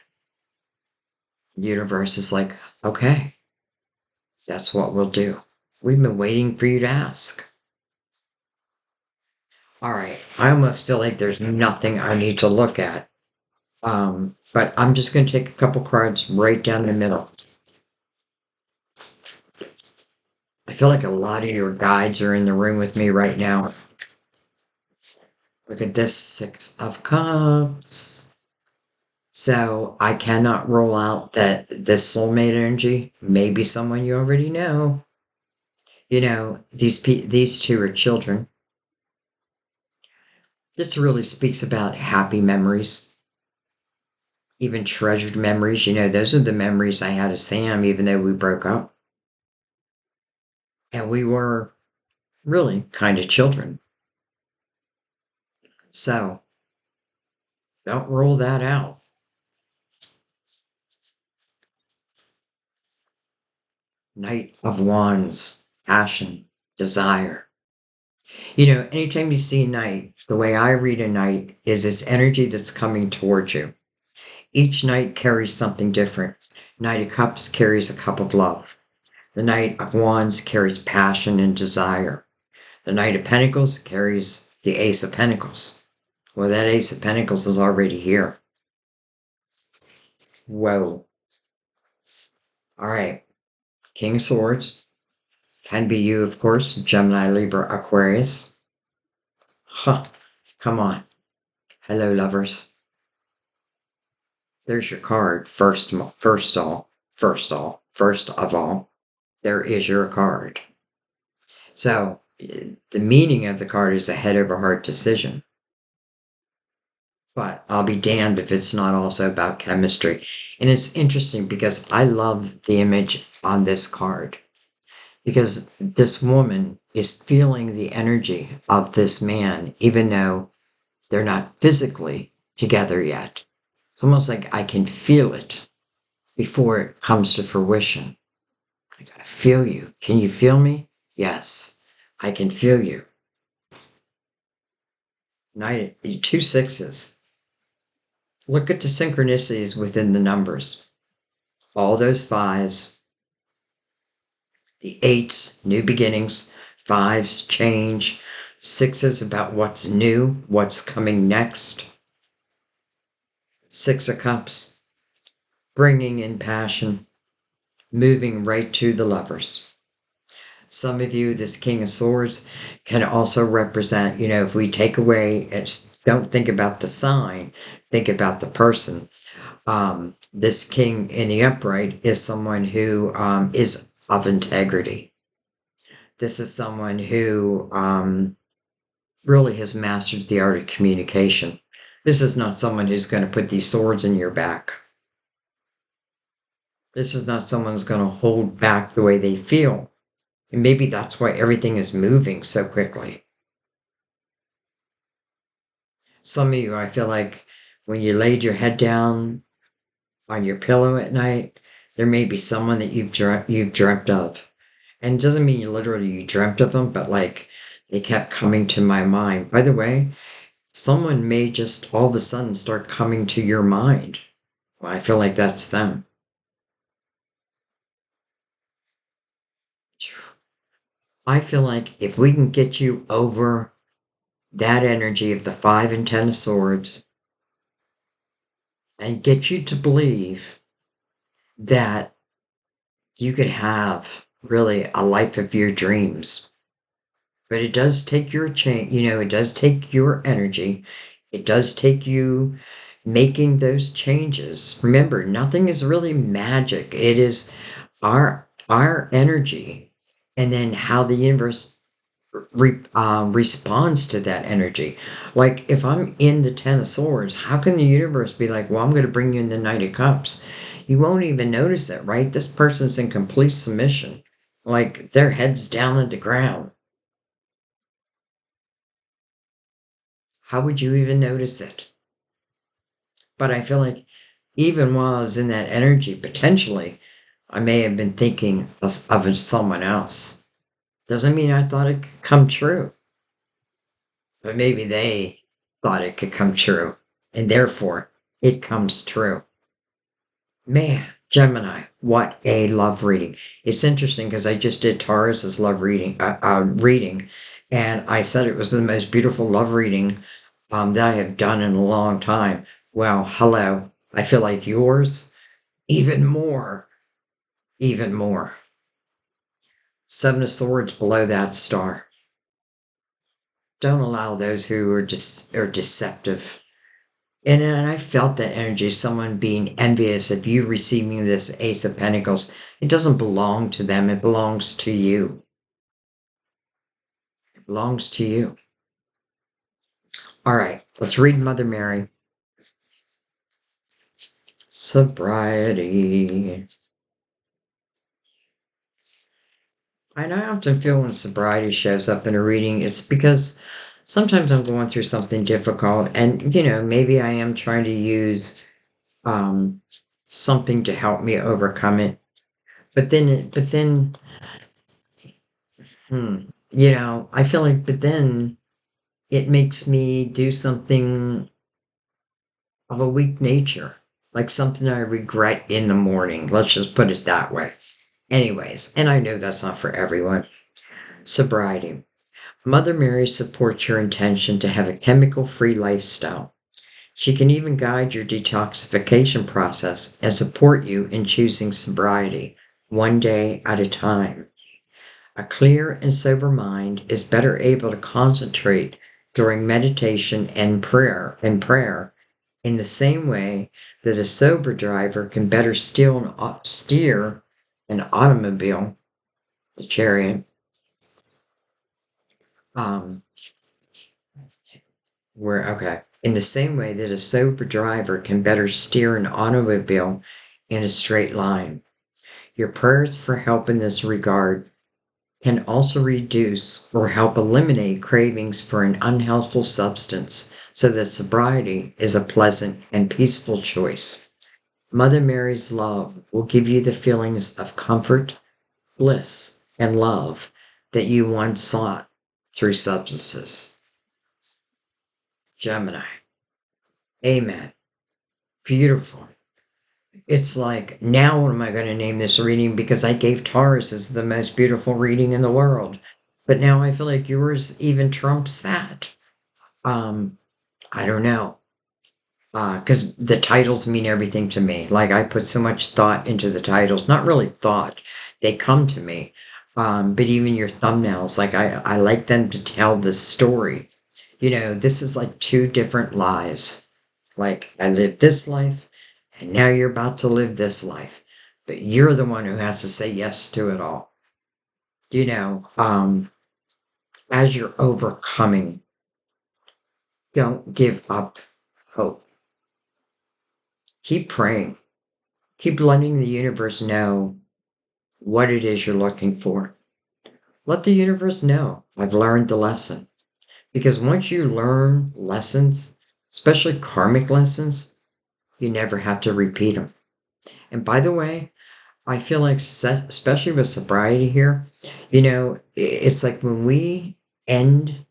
The universe is like, okay, that's what we'll do. We've been waiting for you to ask. All right. I almost feel like there's nothing I need to look at. But I'm just going to take a couple cards right down the middle. I feel like a lot of your guides are in the room with me right now. Look at this Six of Cups. So I cannot rule out that this soulmate energy may be someone you already know. You know, these two are children. This really speaks about happy memories, even treasured memories. You know, those are the memories I had of Sam, even though we broke up. And we were really kind of children. So don't rule that out. Knight of Wands, passion, desire. You know, anytime you see knight, the way I read a knight is it's energy that's coming towards you. Each knight carries something different. Knight of Cups carries a cup of love. The Knight of Wands carries passion and desire. The Knight of Pentacles carries the Ace of Pentacles. Well, that Ace of Pentacles is already here. Whoa. All right. King of Swords. Can be you, of course. Gemini, Libra, Aquarius. Huh. Come on. Hello, lovers. There's your card. First of all, there is your card. So the meaning of the card is a head over heart decision. But I'll be damned if it's not also about chemistry. And it's interesting because I love the image on this card. Because this woman is feeling the energy of this man, even though they're not physically together yet. It's almost like I can feel it before it comes to fruition. I gotta feel you. Can you feel me? Yes, I can feel you. Two sixes. Look at the synchronicities within the numbers. All those fives, the eights, new beginnings, fives, change, sixes about what's new, what's coming next. Six of Cups, bringing in passion, moving right to the lovers. Some of you, this King of Swords can also represent, you know, if we take away, don't think about the sign, think about the person. This King in the upright is someone who is of integrity. This is someone who really has mastered the art of communication. This is not someone who's going to put these swords in your back. This is not someone who's going to hold back the way they feel. And maybe that's why everything is moving so quickly. Some of you, I feel like when you laid your head down on your pillow at night, there may be someone that you've dreamt of. And it doesn't mean you dreamt of them, but like they kept coming to my mind. By the way, someone may just all of a sudden start coming to your mind. Well, I feel like that's them. I feel like if we can get you over that energy of the 5 and 10 of swords and get you to believe that you could have really a life of your dreams. But it does take your it does take your energy. It does take you making those changes. Remember, nothing is really magic. It is our energy and then how the universe responds to that energy. Like if I'm in the Ten of Swords, how can the universe be like, well, I'm going to bring you in the Knight of Cups? You won't even notice it, right? This person's in complete submission. Like their head's down at the ground. How would you even notice it? But I feel like even while I was in that energy, potentially, I may have been thinking of someone else. Doesn't mean I thought it could come true. But maybe they thought it could come true. And therefore, it comes true. Man, Gemini, what a love reading. It's interesting because I just did Taurus's love reading, And I said it was the most beautiful love reading that I have done in a long time. Well, hello. I feel like yours, even more, even more. Seven of Swords below that star. Don't allow those who are just are deceptive. And I felt that energy, someone being envious of you receiving this Ace of Pentacles. It doesn't belong to them, it belongs to you. It belongs to you. All right, let's read Mother Mary. Sobriety. And I often feel when sobriety shows up in a reading, it's because sometimes I'm going through something difficult, and maybe I am trying to use um, something to help me overcome it. But then, I feel like, but then it makes me do something of a weak nature, like something I regret in the morning. Let's just put it that way. Anyways, and I know that's not for everyone. Sobriety. Mother Mary supports your intention to have a chemical free lifestyle. She can even guide your detoxification process and support you in choosing sobriety, one day at a time. A clear and sober mind is better able to concentrate during meditation and prayer in the same way that a sober driver can better steer an automobile, the chariot, um, in the same way that a sober driver can better steer an automobile in a straight line. Your prayers for help in this regard can also reduce or help eliminate cravings for an unhealthful substance so that sobriety is a pleasant and peaceful choice. Mother Mary's love will give you the feelings of comfort, bliss, and love that you once sought through substances. Gemini. Amen. Beautiful. It's like, now what am I going to name this reading? Because I gave Taurus as the most beautiful reading in the world. But now I feel like yours even trumps that. I don't know. Because the titles mean everything to me. Like, I put so much thought into the titles. Not really thought. They come to me. But even your thumbnails, like, I like them to tell the story. This is like two different lives. Like, I lived this life, and now you're about to live this life. But you're the one who has to say yes to it all. As you're overcoming, don't give up hope. Keep praying. Keep letting the universe know what it is you're looking for. Let the universe know I've learned the lesson. Because once you learn lessons, especially karmic lessons, you never have to repeat them. And by the way, I feel like, especially with sobriety here, it's like when we end,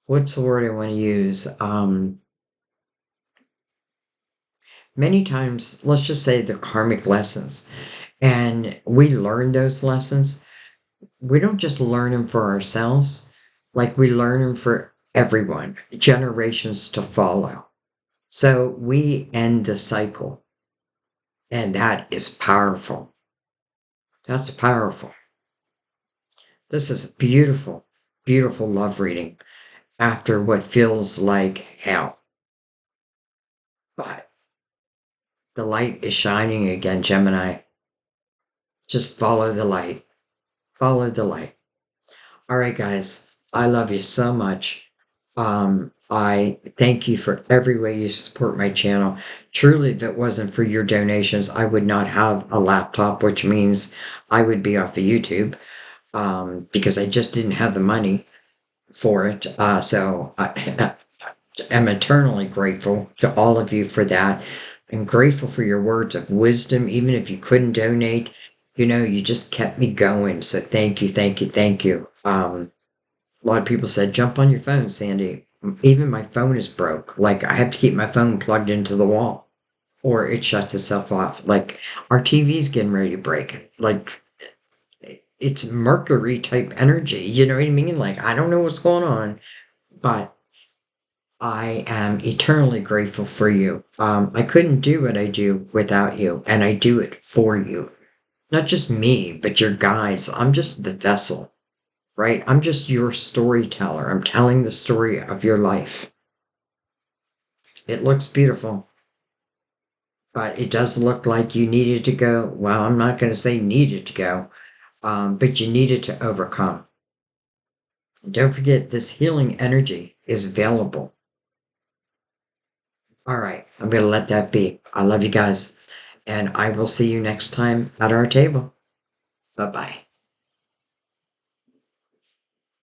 what's the word I want to use? Many times, let's just say the karmic lessons, and we learn those lessons. We don't just learn them for ourselves, like we learn them for everyone, generations to follow. So we end the cycle, and that is powerful. That's powerful. This is a beautiful, beautiful love reading after what feels like hell. But the light is shining again, Gemini. Just follow the light. Follow the light. All right, guys. I love you so much. I thank you for every way you support my channel. Truly, if it wasn't for your donations, I would not have a laptop, which means I would be off of YouTube because I just didn't have the money for it. So I am eternally grateful to all of you for that. I'm grateful for your words of wisdom, even if you couldn't donate. You just kept me going. So thank you, thank you, thank you. A lot of people said, jump on your phone, Sandy. Even my phone is broke. Like, I have to keep my phone plugged into the wall or it shuts itself off. Like, our TV's getting ready to break. Like, it's Mercury type energy. You know what I mean? Like, I don't know what's going on, but I am eternally grateful for you. I couldn't do what I do without you, and I do it for you. Not just me, but your guys. I'm just the vessel, right? I'm just your storyteller. I'm telling the story of your life. It looks beautiful, but it does look like you needed to go. Well, I'm not going to say needed to go, but you needed to overcome. And don't forget, this healing energy is available. All right, I'm going to let that be. I love you guys, and I will see you next time at our table. Bye bye.